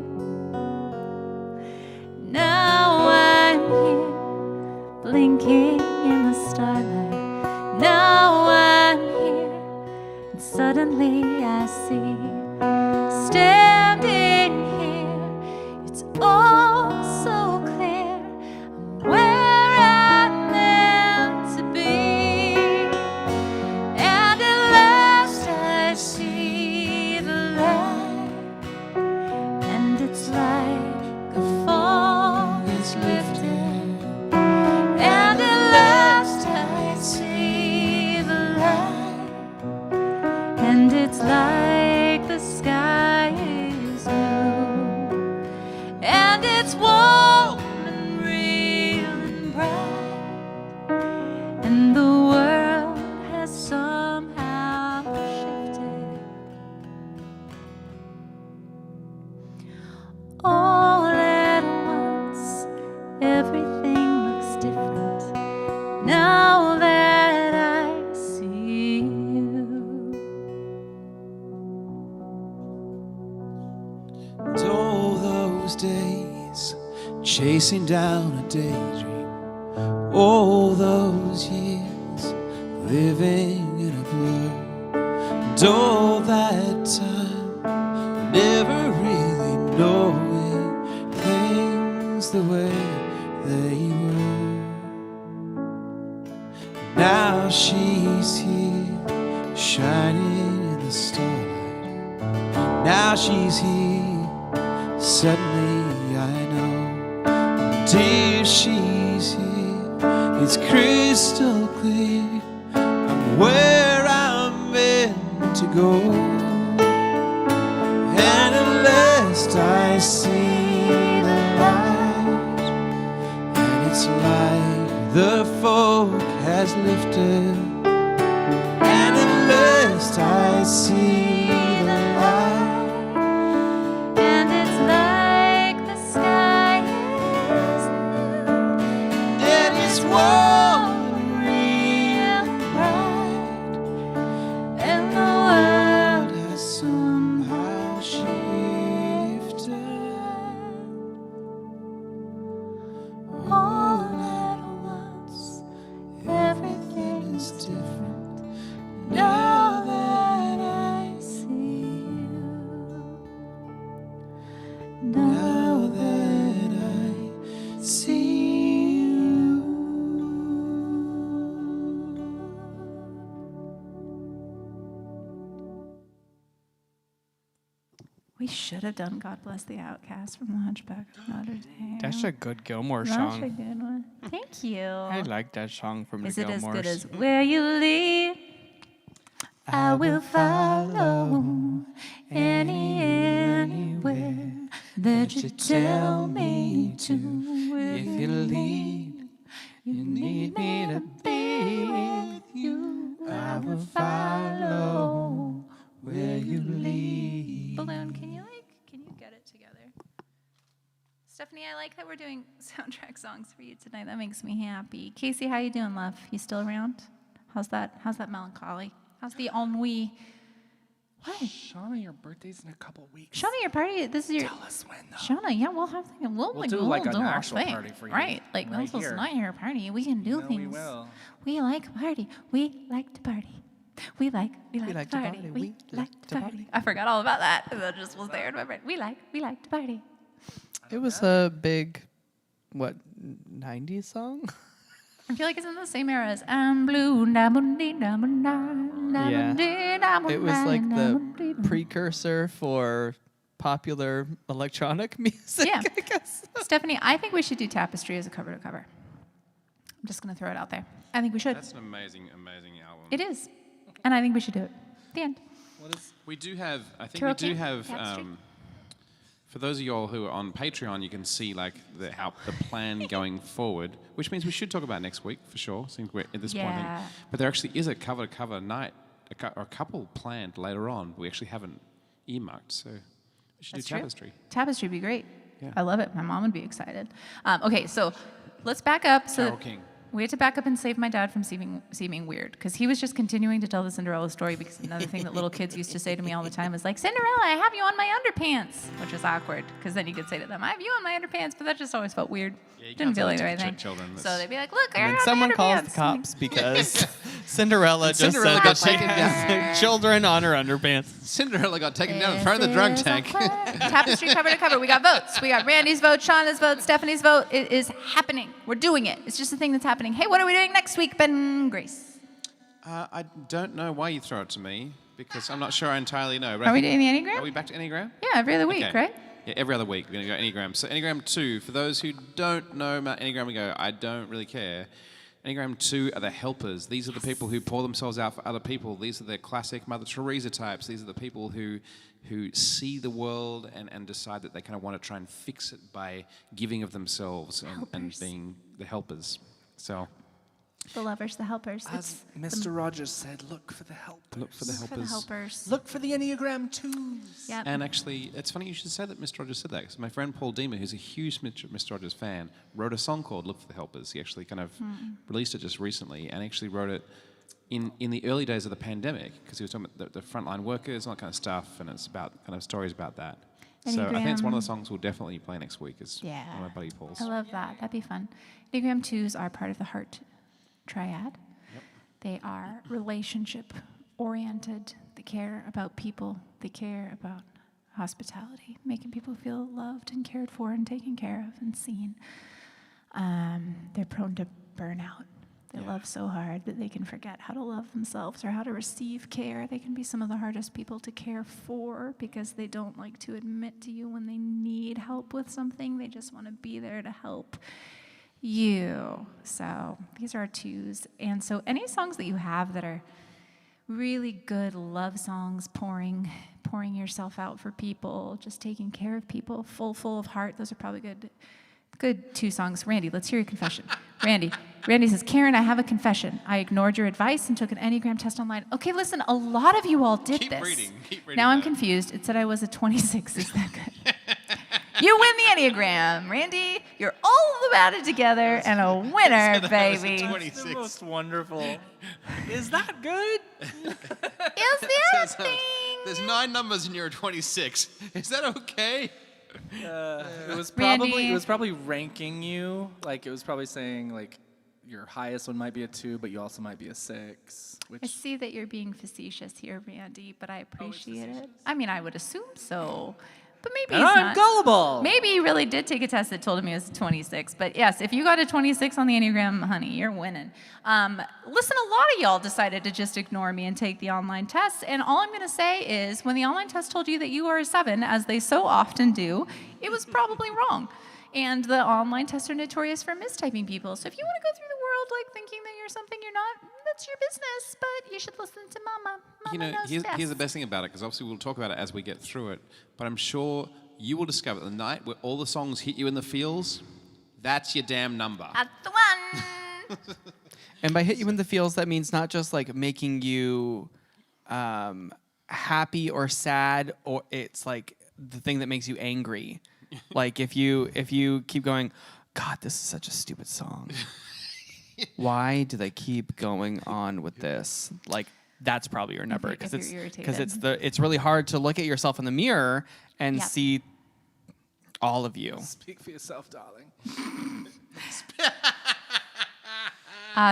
Now I'm here blinking in the starlight. Now I'm here, and suddenly I see, standing here, it's all so clear, I'm where I'm meant to be. And at last I see the light, and it's like the fog is lifted. And at last I see the light, and it's like the sky is blue, and it's warm and real and bright, and the world has somehow shifted. All at once, everything looks different now that I see you. And all those days chasing down a daydream, all those years living in a blur, and all that time never really knowing things the way they were. Now she's here shining in the starlight. Now she's here, suddenly I know. Dear, she's here, it's crystal clear, I'm where I'm meant to go. And at last I see the light, and it's like the fog has lifted. And at last I see the light, And it's like the sky is blue, and it's warm and real real. bright, and the world Has somehow shifted. We should have done God Bless the Outcast from The Hunchback of Notre Dame. That's a good Gilmore That's a song. good one. Thank you. I like that song from Is the it as Gilmores. good as Where You Lead? I will follow anywhere that you tell me to. If you lead, you need me to be with you. I will follow where you lead. Balloon, can you get it together? Stephanie, I like that we're doing soundtrack songs for you tonight. That makes me happy. Casey, how you doing, love? You still around? How's that melancholy? How's the ennui? What? Shauna, your birthday's in a couple weeks. Shauna, your party. This is your. Tell us when, though. Shauna, yeah, we'll have We'll do like an our actual thing. party for you. Right, like right this is here. not your party. We can do No, things. we will. We like to party. We like to party. We like like to to party. party. We like to party. I forgot all about that. That just was there in my brain. We like to party. It was a big, 90s song? I feel like it's in the same era as I'm blue. Yeah. It was like the precursor for popular electronic music, Yeah. I guess. Stephanie, I think we should do Tapestry as a cover to cover. I'm just going to throw it out there. I think we should. That's an amazing, amazing album. It is. And I think we should do it. The end. We do have, I think Carole we do King, have, Tapestry. for those of y'all who are on Patreon, you can see like the plan going forward, which means we should talk about next week for sure, since we're at this point. Yeah. But there actually is a cover-to-cover night, or a couple planned later on. We actually haven't earmarked, so we should That's do true. Tapestry. Tapestry would be great. Yeah. I love it. My mom would be excited. Okay, so let's back up. So Carole King. we had to back up and save my dad from seeming weird because he was just continuing to tell the Cinderella story because another thing that little kids used to say to me all the time was like, Cinderella, I have you on my underpants, which was awkward because then you could say to them, I have you on my underpants, but that just always felt weird. Yeah, you Didn't can't feel say like the that right to thing. children. So they'd be like, look, I And got then on my someone calls the underpants. cops because Cinderella just Cinderella said got that she taken has children on her underpants. Cinderella got taken down and thrown in the drunk This is tank. a plan. Tapestry cover to cover. We got votes. We got Randy's vote, Shauna's vote, Stephanie's vote. It is happening. We're doing it. It's just a thing that's happening. Hey, what are we doing next week, Ben Grace? I don't know why you throw it to me, because I'm not sure I entirely know. But Are I we think- doing the Enneagram? Are we back to Enneagram? Yeah, every other week, Okay. right? Yeah, every other week we're going to go Enneagram. So Enneagram 2, for those who don't know about Enneagram, we go, I don't really care. Enneagram 2 are the helpers. These are the people who pour themselves out for other people. These are the classic Mother Teresa types. These are the people who see the world and decide that they kind of want to try and fix it by giving of themselves and Helpers. being the helpers. So The lovers, the helpers. As Mr. Rogers said, look for the helpers. look for the For the helpers. helpers. Look for the Enneagram 2s. Yep. And actually, it's funny you should say that Mr. Rogers said that, because my friend Paul Deemer, who's a huge Mr. Rogers fan, wrote a song called Look for the Helpers. He actually kind of released it just recently, and actually wrote it in the early days of the pandemic, because he was talking about the frontline workers and all that kind of stuff, and it's about kind of stories about that. So I think it's one of the songs we'll definitely play next week, is Yeah. one of my buddy Paul's. I love that. That'd be fun. Enneagram 2s are part of the heart triad. They are relationship oriented. They care about people. They care about hospitality, making people feel loved and cared for and taken care of and seen. They're prone to burnout. They love so hard that they can forget how to love themselves or how to receive care. They can be some of the hardest people to care for because they don't like to admit to you when they need help with something. They just want to be there to help you. So these are our 2s. And so any songs that you have that are really good love songs, pouring yourself out for people, just taking care of people, full of heart, those are probably good 2 songs. Randy, let's hear your confession. Randy says, Karen, I have a confession. I ignored your advice and took an Enneagram test online. Okay, listen, a lot of you all did Keep this. reading Now I'm that. confused. It said I was a 26. Is that good? You win the Enneagram. Randy, you're all about it together and a winner, baby. That's the most wonderful. Is that good? Is there a thing? There's 9 numbers and you're a 26. Is that okay? It was Randy. probably ranking you. Like it was probably saying like your highest one might be a 2, but you also might be a 6. I Which see that you're being facetious here, Randy, but I appreciate it. I mean, I would assume so, But maybe And he's I'm not. gullible. Maybe he really did take a test that told him he was 26. But yes, if you got a 26 on the Enneagram, honey, you're winning. Listen, a lot of y'all decided to just ignore me and take the online test. And all I'm going to say is when the online test told you that you are a 7, as they so often do, it was probably wrong. And the online tests are notorious for mistyping people. So if you want to go through the world like thinking that you're something you're not, that's your business. But you should listen to Mama. Mama knows here's best. the best thing about it, because obviously we'll talk about it as we get through it, but I'm sure you will discover the night where all the songs hit you in the feels, that's your damn number. That's the one. And by hit you in the feels, that means not just like making you happy or sad, or it's like the thing that makes you angry. Like if you keep going, God, this is such a stupid song. Why do they keep going on with this? Like that's probably your number because If you're it's really hard to look at yourself in the mirror and Yep. see all of you. Speak for yourself, darling.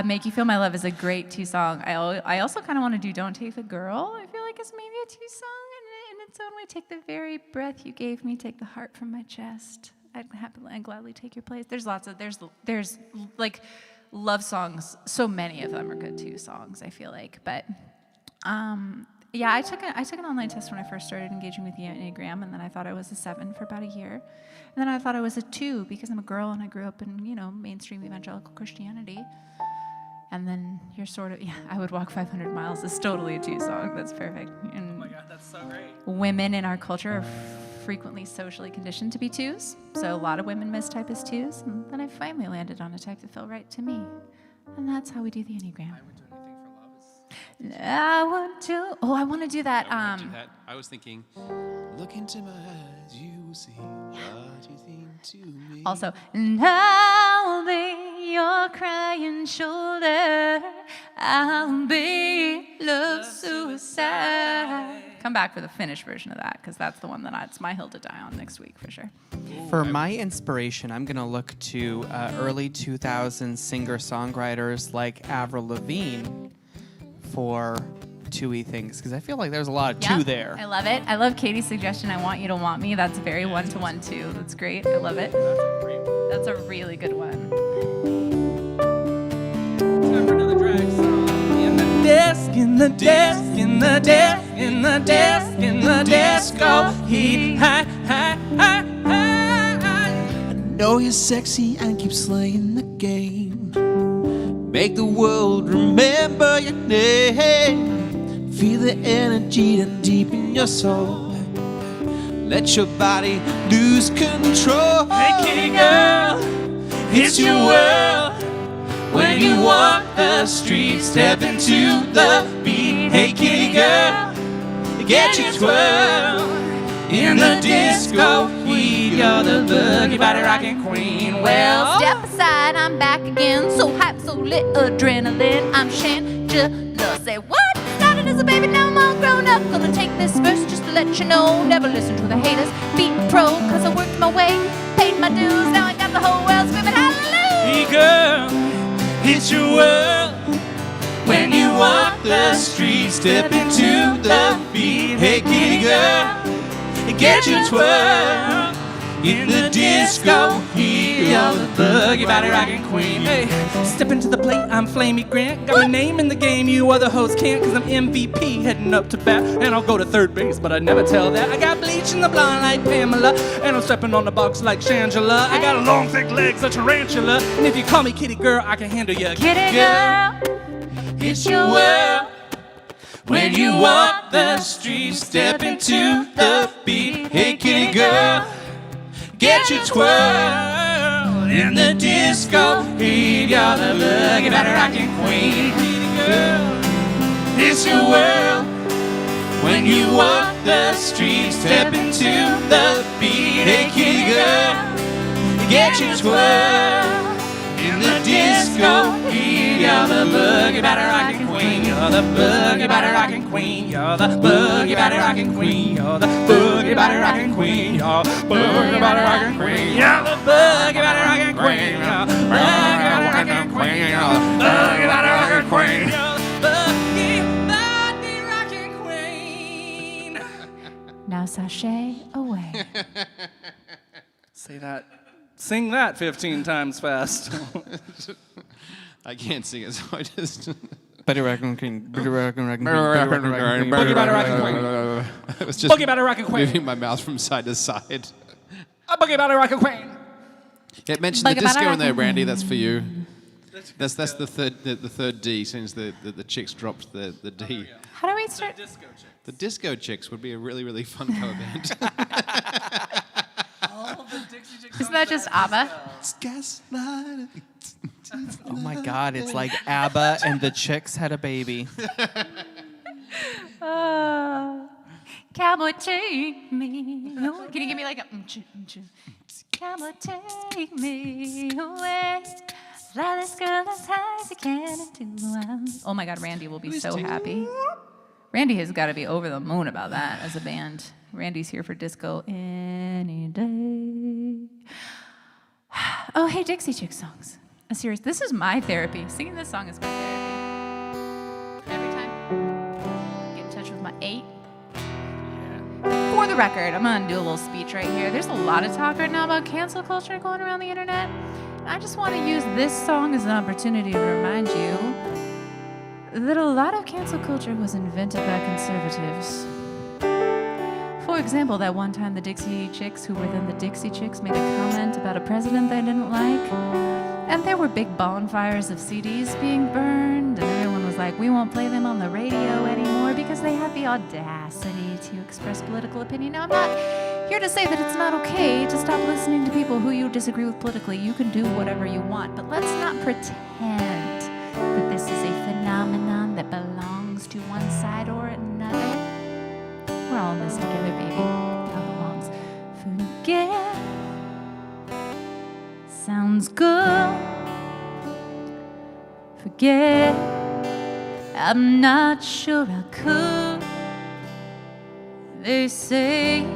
Make You Feel My Love is a great 2 song. I also kind of want to do Don't Take the Girl. I feel like it's maybe a 2 song in its own way. Take the very breath you gave me, take the heart from my chest. I'd happily and gladly take your place. There's lots of, there's like love songs. So many of them are good 2 songs, I feel like. But yeah, I took an online test when I first started engaging with the Enneagram, and then I thought I was a 7 for about a year. And then I thought I was a 2 because I'm a girl and I grew up in, mainstream evangelical Christianity. And then you're sort of, I Would Walk 500 Miles is totally a 2 song. That's perfect. And Oh my God, that's so great. women in our culture are frequently socially conditioned to be 2s. So a lot of women mistype as 2s. And then I finally landed on a type that felt right to me. And that's how we do the Enneagram. I want to do that. I was thinking, look into my eyes, you will see what you think to me. Also, and I'll be your crying shoulder. I'll be love suicide. Come back for the finished version of that, because that's the one it's my hill to die on next week for sure. For my inspiration, I'm going to look to early 2000s singer-songwriters like Avril Lavigne for 2-y things, because I feel like there's a lot of 2 there. I love it. I love Katie's suggestion, I Want You to Want Me. That's very one-to-one too. That's great. I love it. That's a really good one. Time for another drag song. In the desk, in the desk, in the desk, in the desk, in the disco heat. Hi, hi, hi, hi. I know you're sexy and keep slaying the game. Make the world remember your name. Feel the energy down deep in your soul. Let your body lose control. Hey, kitty girl, it's your world. When you walk the street, step into the beat. Hey, kitty girl, get you twirl. In the disco heat, you're the boogie body rocking queen. Well, step aside, I'm back again. So hype, so lit, adrenaline. I'm Shangela. Say what? Started as a baby, now I'm all grown up. Gonna take this verse just to let you know. Never listen to the haters. Beat pro, cause I worked my way. Paid my dues, now I got the whole world screaming hallelujah. Hey, girl, it's your world. When you walk the street, step into the beat. Hey, kitty girl, get you twirl. In the disco heat, you're the boogie body rocking queen. Hey, step into the plate, I'm Flamey Grant. Got my name in the game, you other hoes can't, cause I'm MVP heading up to bat. And I'll go to third base, but I never tell that. I got bleach in the blonde like Pamela, and I'm stepping on the box like Shangela. I got long thick legs, a tarantula, and if you call me kitty girl, I can handle you. Kitty girl, It's your world. When you walk the street, step into the beat. Hey, kitty girl, get your twirl. In the disco heat, you're the boogie body rocking queen. Kitty girl, it's your world. When you walk the street, step into the beat. Hey, kitty girl, get your twirl. In the disco heat, you're the boogie body rocking queen. You're the boogie body rocking queen. You're the boogie body rocking queen. You're the boogie body rocking queen. You're the boogie body rocking queen. You're the boogie body rocking queen. You're the boogie body rocking queen. You're the boogie body rocking queen. You're the boogie body rocking queen. now sashay away. Sing that 15 times fast. I can't sing it, so I just. Better Raccoon King. Better Raccoon King. Boogie Batter Rockin' Queen. I was just Boogie Batter Rockin' Queen. moving my mouth from side to side. A Boogie Batter Rockin' Queen. It mentioned the disco in there, Brandy. That's for you. That's the third D since the chicks dropped the D. How do we start? The Disco Chicks would be a really, really fun cover band. Isn't that just ABBA? Oh my God, it's like ABBA and the Chicks had a baby. Cowboy, take me. Can you give me like a? Cowboy, take me away. Fly this girl as high as you can into the wild. Oh my God, Randy will be so happy. Randy has got to be over the moon about that as a band. Randy's here for disco any day. Oh, hey, Dixie Chick songs. A series. This is my therapy. Singing this song is my therapy. Every time. Get in touch with my 8. For the record, I'm going to do a little speech right here. There's a lot of talk right now about cancel culture going around the internet. I just want to use this song as an opportunity to remind you that a lot of cancel culture was invented by conservatives. For example, that one time the Dixie Chicks, who were then the Dixie Chicks, made a comment about a president they didn't like. And there were big bonfires of CDs being burned, and everyone was like, we won't play them on the radio anymore because they have the audacity to express political opinion. Now, I'm not here to say that it's not okay to stop listening to people who you disagree with politically. You can do whatever you want, but let's not pretend that this is a phenomenon that belongs to one side or another. We're all in this together, baby. It all belongs. Forget sounds good. Forget, I'm not sure I could. They say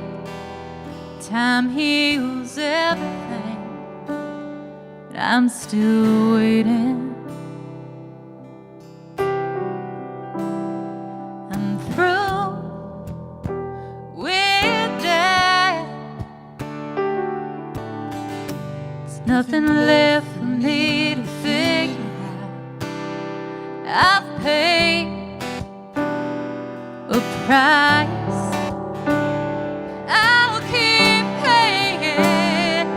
time heals everything, but I'm still waiting. I'm through with that. There's nothing left for me to figure out. I've paid a price. I'll keep paying.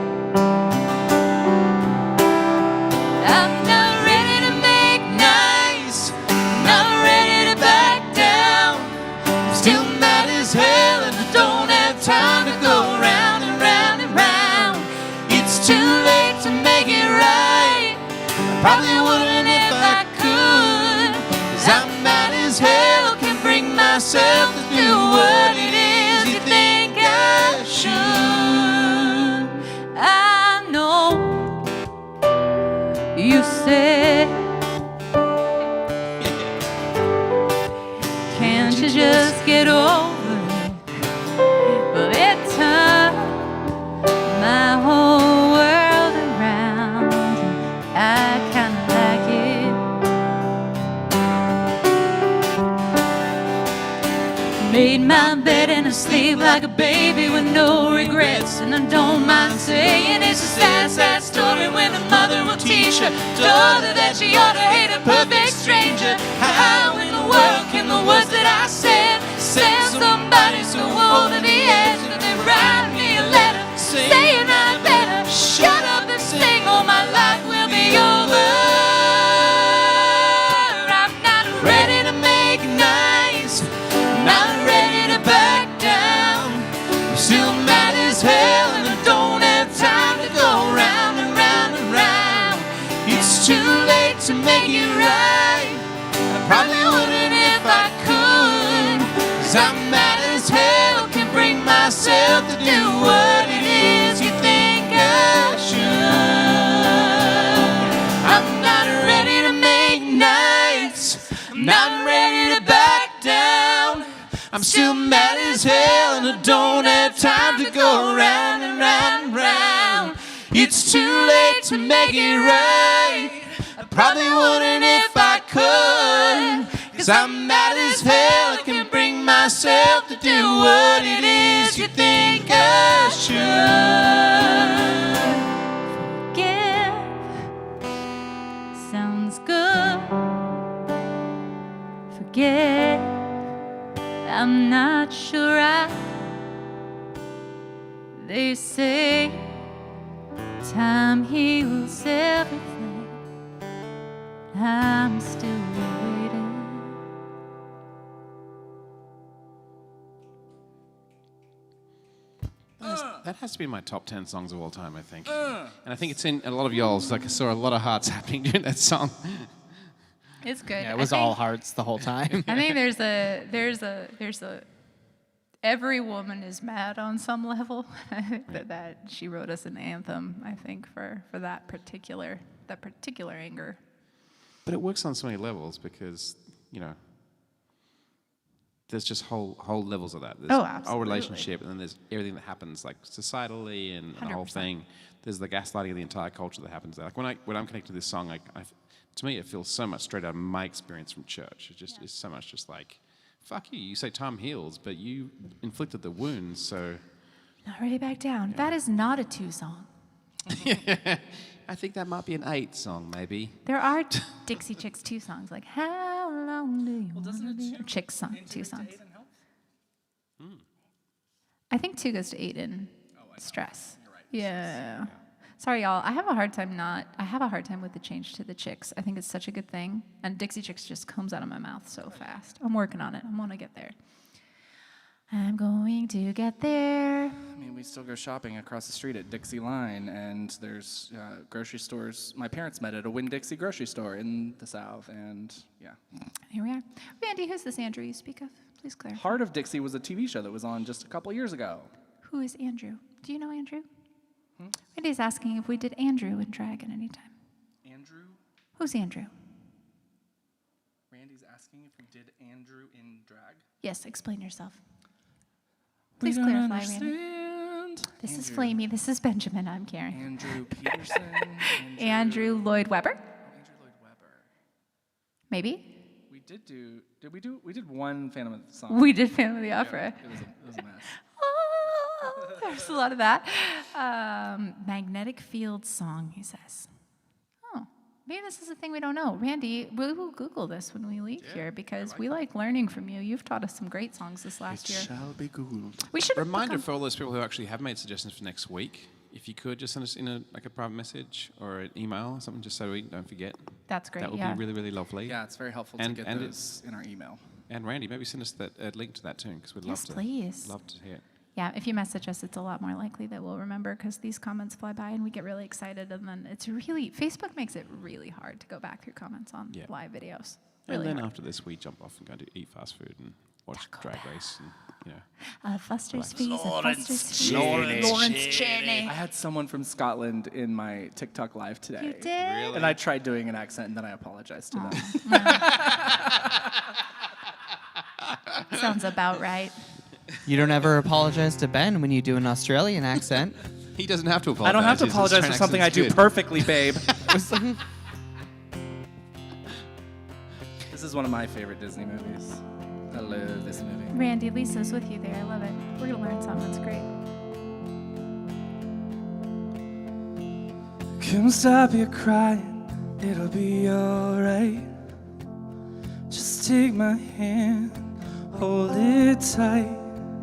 I'm not ready to make nice, not ready to back down. I'm still mad as hell and I don't have time to go round and round and round. It's too late to make it right. I probably wouldn't if I could, 'cause I'm mad as hell, can't bring myself to do what it is you think I should. I know you said, can't you just get over it? Well, it turned my whole world around, and I kinda like it. Made my bed and I sleep like a baby with no regrets, and I don't mind saying it's a sad, sad story when a mother will teach her daughter that she ought to hate a perfect stranger. How in the world can the words that I said send somebody so over the edge that they write me a letter saying I better shut up and sing or my life will be over. I'm not ready to make nice, not ready to back down. I'm still mad as hell and I don't have time to go round and round and round. It's too late to make it right. I probably wouldn't if I could, 'cause I'm mad as hell, can't bring myself to do what it is you think I should. I'm not ready to make nice, I'm not ready to back down. I'm still mad as hell and I don't have time to go round and round and round. It's too late to make it right. I probably wouldn't if I could, 'cause I'm mad as hell, I can't bring myself to do what it is you think I should. forget. I'm not sure They say time heals everything. I'm still waiting. That has to be my top 10 songs of all time, I think. And I think it's in a lot of y'all's. Like I saw a lot of hearts happening during that song. It's good. Yeah, it was all hearts the whole time. I think there's a every woman is mad on some level. that she wrote us an anthem, I think, for that particular anger. But it works on so many levels because, there's just whole levels of that. There's Oh, our absolutely. relationship, and then there's everything that happens, like societally and the whole 100%. thing. There's the gaslighting of the entire culture that happens there. Like when I'm connected to this song, to me, it feels so much straight out of my experience from church. It just is so much just like, fuck you. You say time heals, but you inflicted the wounds, so. Not ready back down. That is not a 2 song. I think that might be an 8 song, maybe. There are Dixie Chicks 2 songs, like How Long Do You Wanna Be? Chicks song, 2 songs. I think 2 goes to 8 in stress. You're right. Yeah. Sorry, y'all. I have a hard time with the change to the Chicks. I think it's such a good thing. And Dixie Chicks just comes out of my mouth so fast. I'm working on it. I'm going to get there. I'm going to get there. I mean, we still go shopping across the street at Dixie Line, and there's grocery stores. My parents met at a Winn-Dixie grocery store in the South, and yeah. Here we are. Randy, who's this Andrew you speak of? Please clarify. Heart of Dixie was a TV show that was on just a couple years ago. Who is Andrew? Do you know Andrew? Randy's asking if we did Andrew in drag at any time. Andrew? Who's Andrew? Randy's asking if we did Andrew in drag? Yes, explain yourself. Please clarify, Randy. This is Flamey. This is Benjamin. I'm Karen. Andrew Peterson. Andrew Lloyd Webber? Andrew Lloyd Webber. Maybe? We did one Phantom of the Song. We did Phantom of the Opera. It was a mess. Oh, there's a lot of that. Magnetic Field Song, he says. Oh, maybe this is a thing we don't know. Randy, we will Google this when we leave here because we like learning from you. You've taught us some great songs this last year. Shall be Googled. We should Reminder for all those people who actually have made suggestions for next week. If you could just send us in a private message or an email or something, just so we don't forget. That's great. That would be really, really lovely. Yeah, it's very helpful And- to get and those in our email. And Randy, maybe send us a link to that too, because we'd love Yes, to. please. Love to hear it. Yeah, if you message us, it's a lot more likely that we'll remember because these comments fly by and we get really excited. And then Facebook makes it really hard to go back through comments on Yeah. live videos. And Really then hard. after this, we jump off and go to eat fast food and watch Taco Drag Bell. Race. And, Foster's Relax. Fees and Foster's Fees. Lawrence Cheney. I had someone from Scotland in my TikTok live today. You did? And I tried doing an accent, and then I apologized to them. Sounds about right. You don't ever apologize to Ben when you do an Australian accent. he doesn't have to apologize. I don't have to His apologize for Australian something I accent's do good. perfectly, babe. This is one of my favorite Disney movies. I love this movie. Randy, Lisa's with you there. I love it. We're going to learn something. That's great. Come stop your crying, it'll be alright. Just take my hand, hold it tight.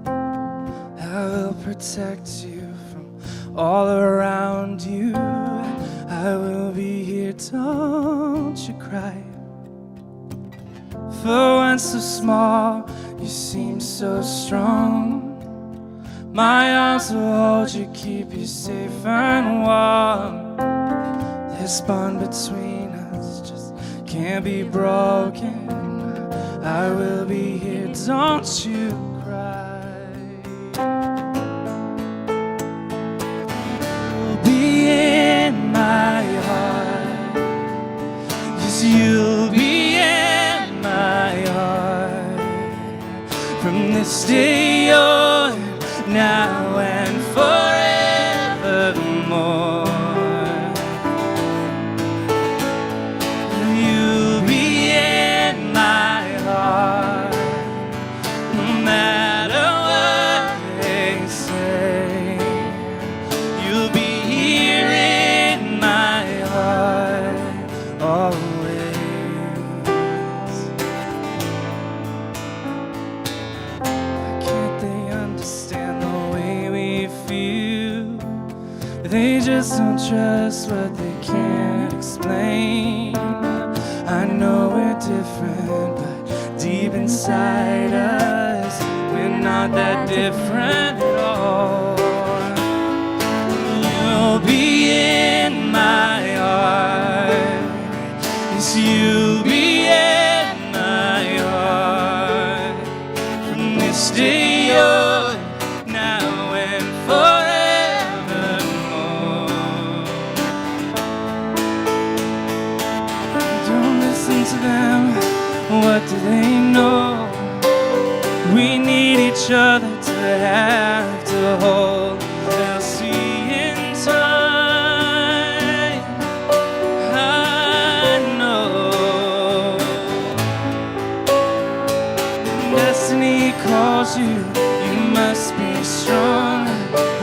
I will protect you from all around you. I will be here, don't you cry. For one so small, you seem so strong. My arms will hold you, keep you safe and warm. This bond between us just can't be broken. I will be here, don't you cry. You'll be in my heart. Yes, you'll be in my heart. From this day on, now and forevermore. You'll be in my heart, no matter what they say. You'll be here in my heart, always. they just don't trust what they can't explain. I know we're different, but deep inside us, we're not that different at all. You'll be in my heart. Yes, you'll be in my heart. From this day on, now and forevermore. Don't listen to them, what do they know? We need each other to have to hold. They'll see in time, I know. Destiny calls you, you must be strong.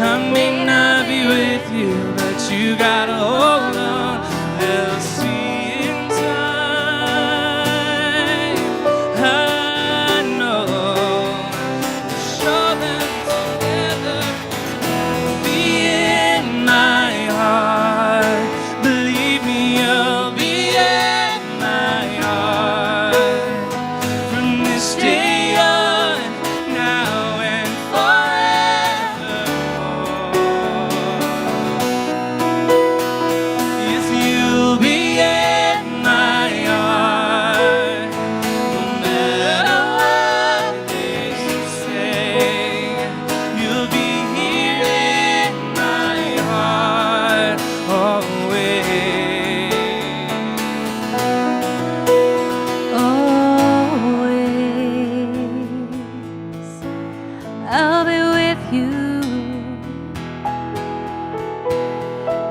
I may not be with you, but you gotta hold on. They'll see in time, I know. Show them together, be in my heart. Believe me, you'll be in my heart. From this day on, now and forevermore. Yes, you'll be in my heart. No matter what they say, you'll be here in my heart always. Always, I'll be with you.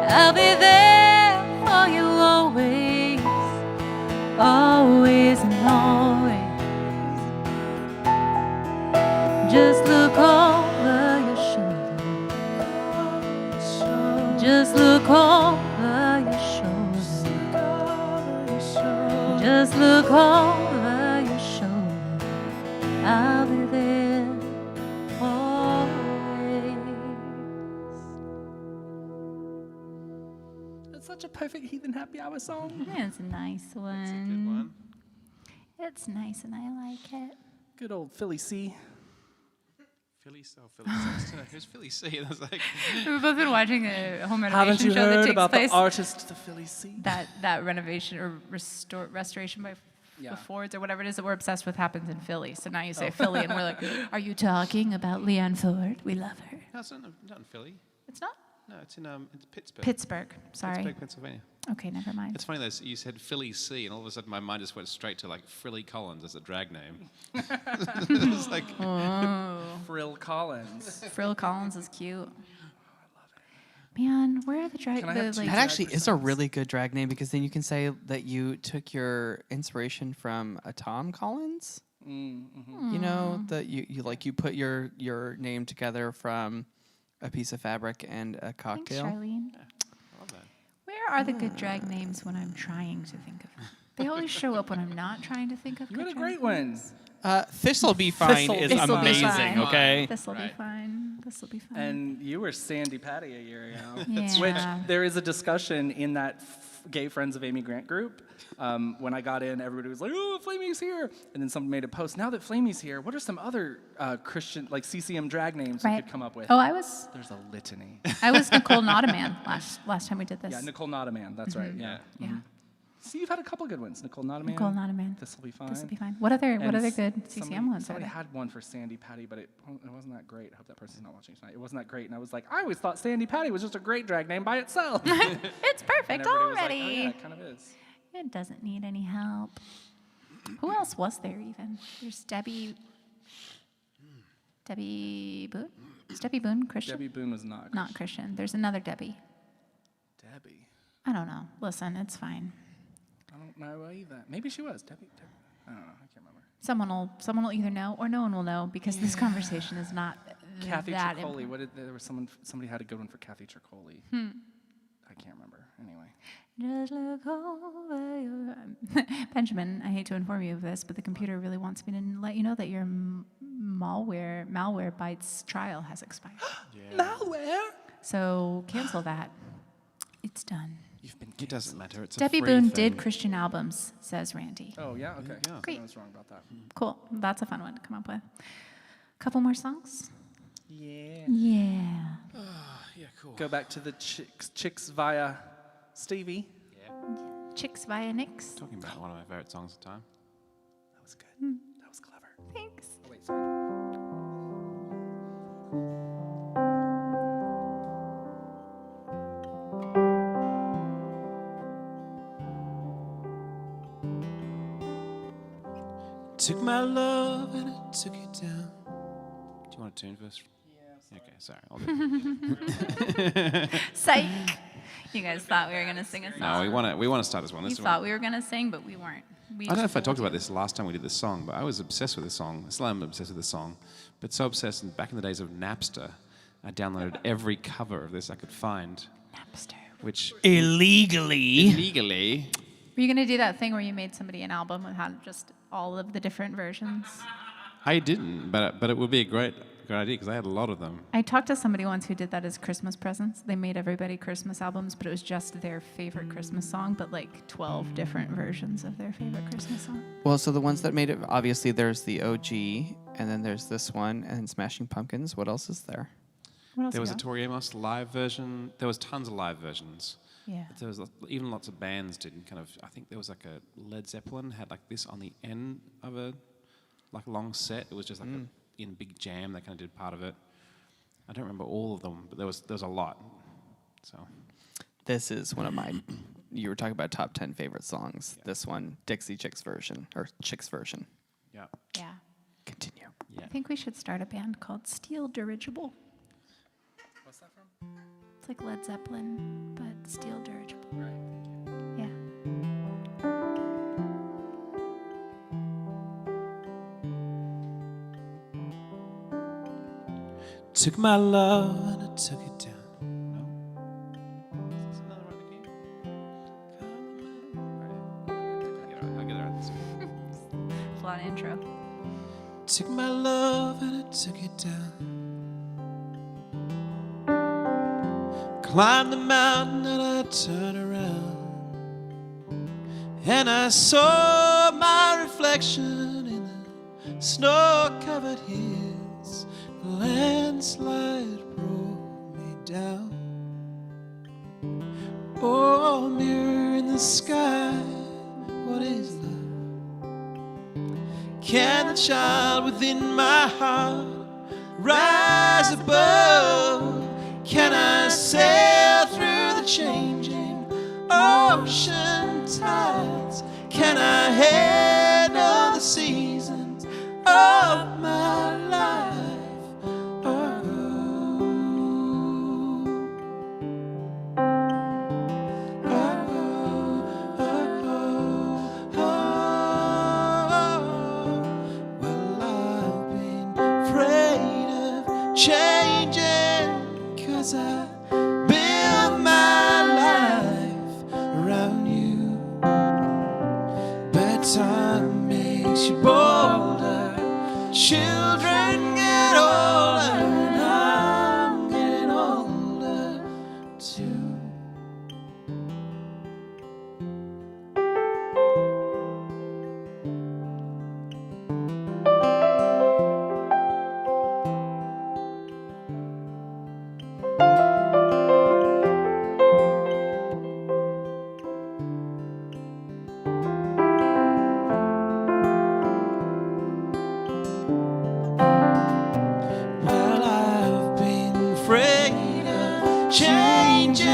I'll be there for you always, always and always. Just look over your shoulder. Just look over your shoulder. Just look over your shoulder. I'll be there always. That's such a perfect Heathen happy hour song. That's a nice one. That's a good one. It's nice and I like it. Good old Philly C. Philly C. I don't know, who's Philly C? That's like, We've both been watching a home Haven't renovation you show that heard takes about place. the artist, the Philly C? That renovation or restoration by Yeah. the Fords or whatever it is that we're obsessed with happens in Philly. So now you say Philly and we're like, are you talking about Leanne Ford? We love her. no, it's not in Philly. It's not? No, it's Pittsburgh. Pittsburgh. Sorry. Pittsburgh, Pennsylvania. Okay, never mind. It's funny though, you said Philly C, and all of a sudden my mind just went straight to like Frilly Collins as a drag name. It's like, Frill Collins. Frill Collins is cute. Man, where are the drag? Can I have The, two like, That actually is a percents. really good drag name because then you can say that you took your inspiration from a Tom Collins. Mm-hmm. You know that you put your name together from a piece of fabric and a Thanks, cocktail. Charlene. I love that. Where are the good drag names when I'm trying to think of them? They always show up when I'm not trying to think of You good had a drag great names. one. This'll be fine This'll is be This'll be amazing. fine. Okay. This'll be Right. fine. This'll be fine. And you were Sandy Patty a year ago. Yeah. Which there is a discussion in that Gay Friends of Amy Grant group. When I got in, everybody was like, oh, Flamey's here. And then someone made a post, now that Flamey's here, what are some other Christian, like CCM drag names you Right. could come up with? Oh, I was There's a litany. Nicole Notaman last time we did this. Yeah, Nicole Notaman, that's right. Yeah. Yeah. See, you've had a couple good ones. Nicole Notaman. Nicole Notaman. This'll be fine. This will be fine. What other And good CCM somebody, ones are somebody there? had one for Sandy Patty, but it wasn't that great. I hope that person's not watching tonight. It wasn't that great. And I was like, I always thought Sandy Patty was just a great drag name by itself. And It's perfect everybody was like, already. oh, yeah, it kind of is. It doesn't need any help. Who else was there even? There's Debbie Boone? Is Debbie Boone Christian? Debbie Boone was not. Not Christian. There's another Debbie. Debbie. I don't know. Listen, it's fine. I don't know either. Maybe she was. Debbie. I don't know. I can't remember. Someone will either know or no one will know because this conversation is not Kathy that Tricoli. important. What did there was somebody had a good one for Kathy Tricoli. I can't remember. Anyway. Just look over your Benjamin, I hate to inform you of this, but the computer really wants me to let you know that your malware bytes trial has expired. Malware. So cancel that. It's done. You've been. It doesn't matter. It's a Debbie free Boone thing. did Christian albums, says Randy. Oh yeah. Okay. Yeah. Great. I was wrong about that. Cool. That's a fun one to come up with. Couple more songs? Yeah. Yeah. Yeah, cool. Go back to the chicks via Stevie. Chicks via Nix. Talking about one of my favorite songs of the time. That was good. That was clever. Thanks. Oh, wait, sorry. Took my love and I took it down. Do you want to tune first? Yeah. Okay, sorry. I'll do it. Psych. You guys thought we were going to sing a song. No, we want to start this one. You This thought one. we were going to sing, but we weren't. I don't know if I talked about this last time we did this song, but I was obsessed with this song. Still am obsessed with this song, but so obsessed. And back in the days of Napster, I downloaded every cover of this I could find, Napster. which Illegally. legally. Were you going to do that thing where you made somebody an album and had just all of the different versions? I didn't, but it would be a great idea because I had a lot of them. I talked to somebody once who did that as Christmas presents. They made everybody Christmas albums, but it was just their favorite Christmas song, but like 12 different versions of their favorite Christmas song. Well, so the ones that made it, obviously there's the OG, and then there's this one, and Smashing Pumpkins. What else is there? What else There we was a got? Tori Amos live version. There was tons of live versions. Yeah. There was even lots of bands did kind of. I think there was like a Led Zeppelin had like this on the end of a long set. It was just like in Big Jam. They kind of did part of it. I don't remember all of them, but there was a lot. So This is one of my, you were talking about top 10 favorite songs. Yeah. This one, Dixie Chicks version, or Chicks version. yeah, Yeah. Continue. yeah. I think we should start a band called Steel Dirigible. What's that from? It's like Led Zeppelin, but Steel Dirigible. Right. Yeah. Took my love and I took it down. Is this another one again? I'll get it right this time. Flat intro. Took my love and I took it down. Climbed the mountain and I turned around. And I saw my reflection in the snow-covered hills. The landslide brought me down. Oh, mirror in the sky, what is love? Can the child within my heart rise above? Can I sail through the changing ocean tides? Can I handle the seasons of my life? Well, I've been afraid of changing, 'cause I built my life around you. But time makes you bolder. Children get older, and I'm getting older too. Well, I've been afraid of changing,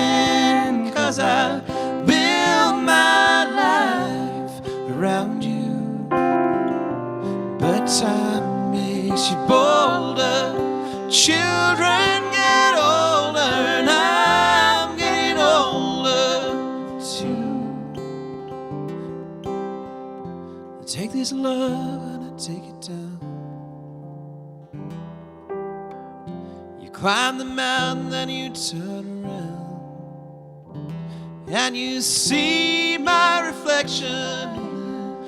'cause I built my life around you. But time makes you bolder. Children get older, and I'm getting older too. I take this love and I take it down. You climb the mountain, then you turn around, and you see my reflection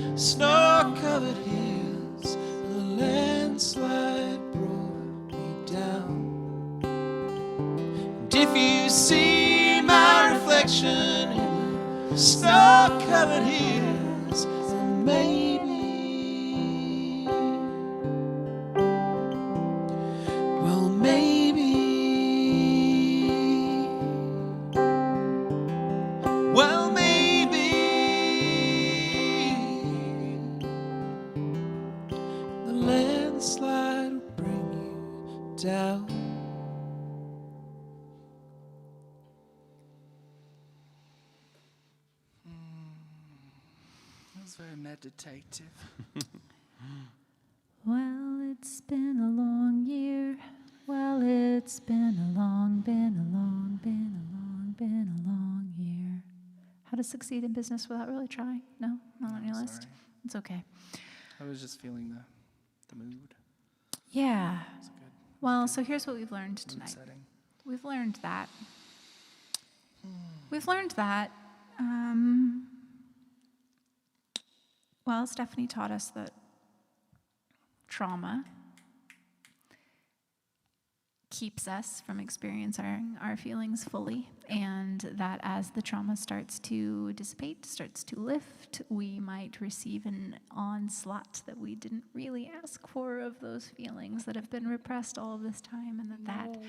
in the snow-covered hills. The landslide brought me down. And if you see my reflection in snow-covered hills, then maybe, well, maybe, well, maybe the landslide will bring you down. That was very meditative. Well, it's been a long year. Well, it's been a long year. How to succeed in business without really trying? No? Not on your list? Sorry. It's okay. I was just feeling the mood. Yeah. It's a good Well, so here's what we've learned mood tonight. setting. We've learned that. We've learned that. Well, Stephanie taught us that trauma keeps us from experiencing our feelings fully, and that as the trauma starts to dissipate, starts to lift, we might receive an onslaught that we didn't really ask for of those feelings that have been repressed all of this time, and that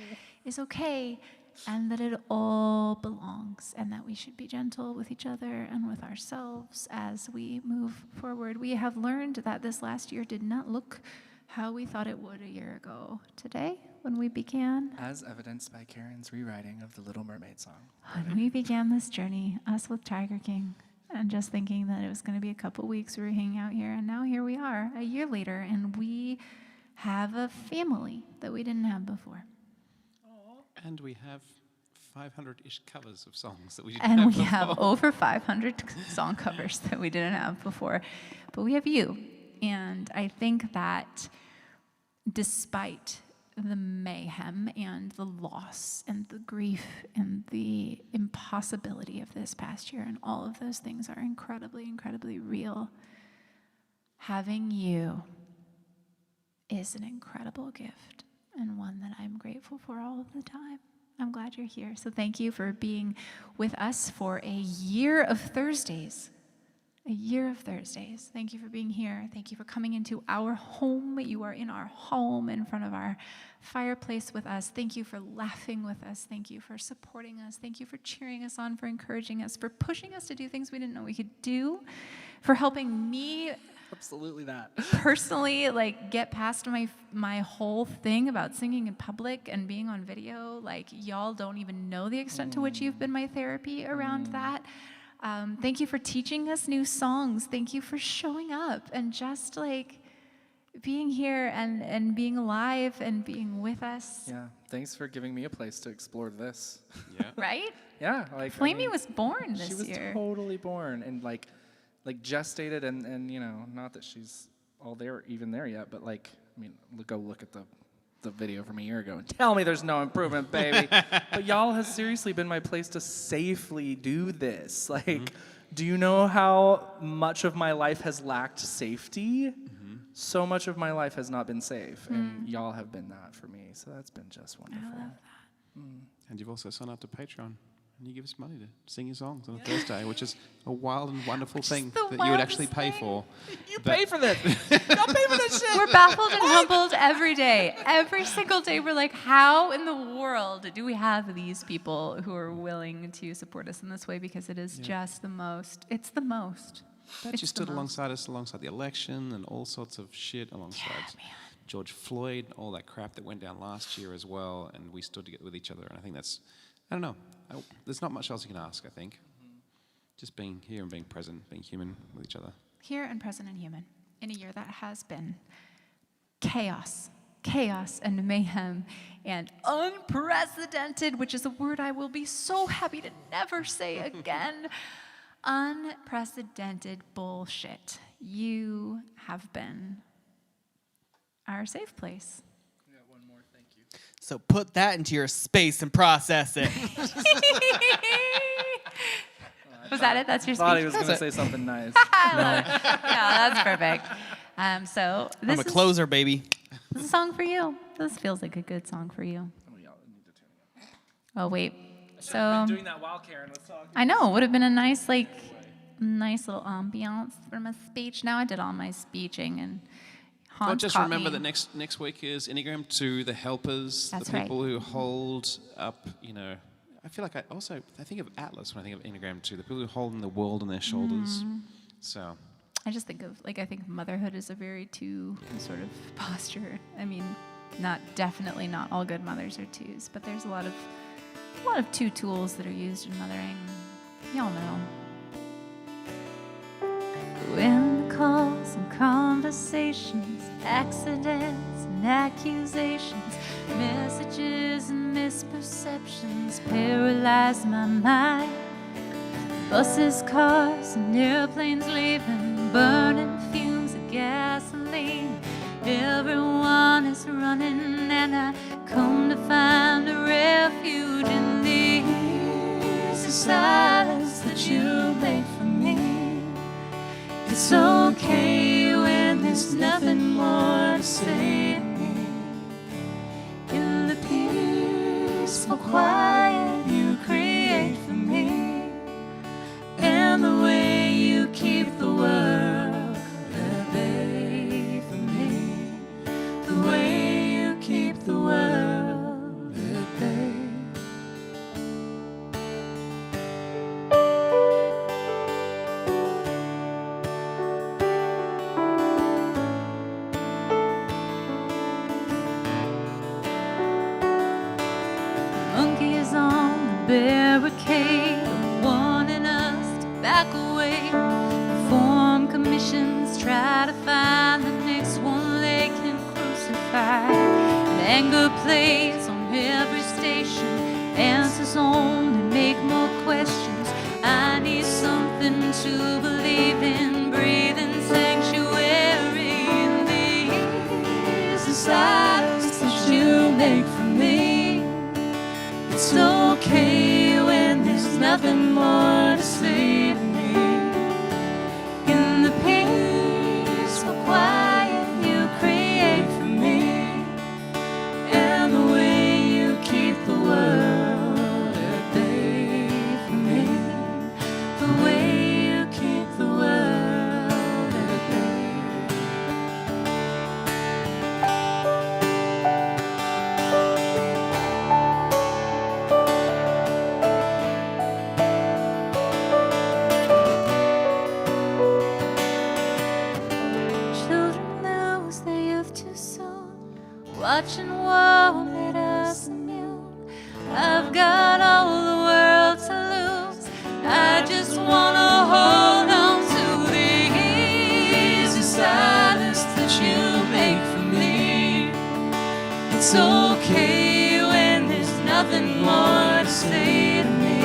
is okay, and that it all belongs, and that we should be gentle with each other and with ourselves as we move forward. We have learned that this last year did not look how we thought it would a year ago today when we began. As evidenced by Karen's rewriting of the Little Mermaid song. When we began this journey, us with Tiger King, and just thinking that it was going to be a couple weeks we were hanging out here, and now here we are a year later, and we have a family that we didn't have before. And we have 500-ish covers of songs that we didn't And have we before. have over 500 song covers that we didn't have before. But we have you. And I think that despite the mayhem and the loss and the grief and the impossibility of this past year, and all of those things are incredibly, incredibly real, having you is an incredible gift, and one that I'm grateful for all of the time. I'm glad you're here. So thank you for being with us for a year of Thursdays. A year of Thursdays. Thank you for being here. Thank you for coming into our home. You are in our home in front of our fireplace with us. Thank you for laughing with us. Thank you for supporting us. Thank you for cheering us on, for encouraging us, for pushing us to do things we didn't know we could do, for helping me Absolutely that. personally get past my whole thing about singing in public and being on video. Y'all don't even know the extent to which you've been my therapy around that. Thank you for teaching us new songs. Thank you for showing up and just being here and being alive and being with us. Yeah. Thanks for giving me a place to explore this. Yeah. Right? Yeah. Flamey was born she this was year. totally born and gestated and not that she's all there even there yet, but go look at the video from a year ago and tell me there's no improvement, baby. But y'all has seriously been my place to safely do this. Do you know how much of my life has lacked safety? So much of my life has not been safe, and y'all have been that for me. So that's been just wonderful. I love that. And you've also signed up to Patreon. And you give us money to sing your songs on a Thursday, which is a wild and wonderful thing the that you would actually wildest pay thing. for. You But- pay for this. Y'all pay for this shit. We're baffled and humbled every day. Every single day, we're like, how in the world do we have these people who are willing to support us in this way? Because it is just the most. It's the most. But It's you the stood most. alongside us, alongside the election and all sorts of shit, alongside George Floyd, all that crap that went down last year as well, and we stood together with each other. And I think that's, I don't know, there's not much else you can ask, I think. Just being here and being present, being human with each other. Here and present and human in a year that has been chaos and mayhem and unprecedented, which is a word I will be so happy to never say again. Unprecedented bullshit. You have been our safe place. So put that into your space and process it. Was that it? That's your I thought he speech? was going to say something nice. I love it. Yeah, that's perfect. So I'm this a closer, baby. is a song for you. This feels like a good song for you. Oh wait. I've So been doing that while Karen was talking. I know it would have been a nice little ambiance for my speech. Now I did all my speeching and Hans Well, just caught remember me. that next week is Enneagram 2, the helpers, That's the right. people who hold up, I feel like I think of Atlas when I think of Enneagram 2, the people who hold the world on their shoulders. So, I just think of I think motherhood is a very two sort of posture. I mean, definitely not all good mothers are twos, but there's a lot of two tools that are used in mothering. Y'all know. When the calls and conversations, accidents and accusations, messages and misperceptions paralyze my mind. Buses, cars, and airplanes leaving, burning fumes of gasoline. Everyone is running, and I come to find a refuge in the easy silence that you make for me. It's okay when there's nothing more to say to me. In the peaceful quiet you create for me, and the way you keep the world at bay for me, the way you keep the world at bay. Monkeys on the barricade, wanting us to back away. Reform commissions try to find the next one they can crucify. And anger plays on every station, answers only make more questions. I need something to believe in, breathing sanctuary in the easy silence that you make for me. It's okay when there's nothing more to say to me. In the peaceful quiet you create for me, and the way you keep the world at bay for me, the way you keep the world at bay. Children lose their youth too soon, watching war made us immune. I've got all the world to lose, I just wanna hold on to the easy silence that you make for me. It's okay when there's nothing more to say to me.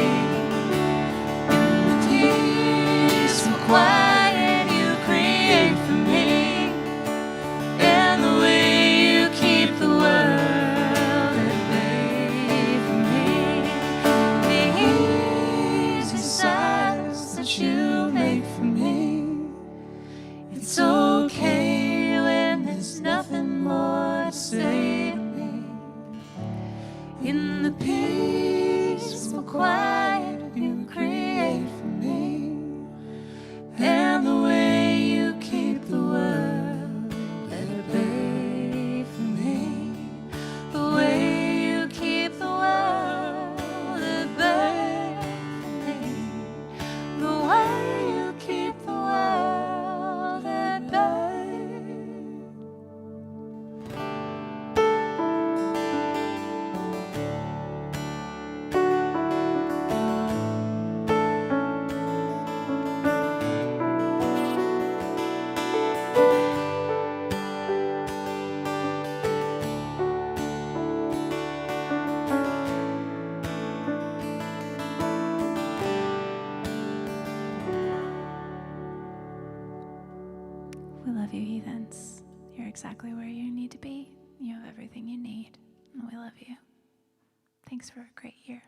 In the peaceful quiet you create for me, and the way you keep the world at bay for me. The easy silence that you make for me. It's okay when there's nothing more to say to me. In the peaceful quiet you create for me, and the way you keep the world at bay for me, the way you keep the world at bay for me, the way you keep the world at bay. We love you, heathens. You're exactly where you need to be. You have everything you need, and we love you. Thanks for a great year.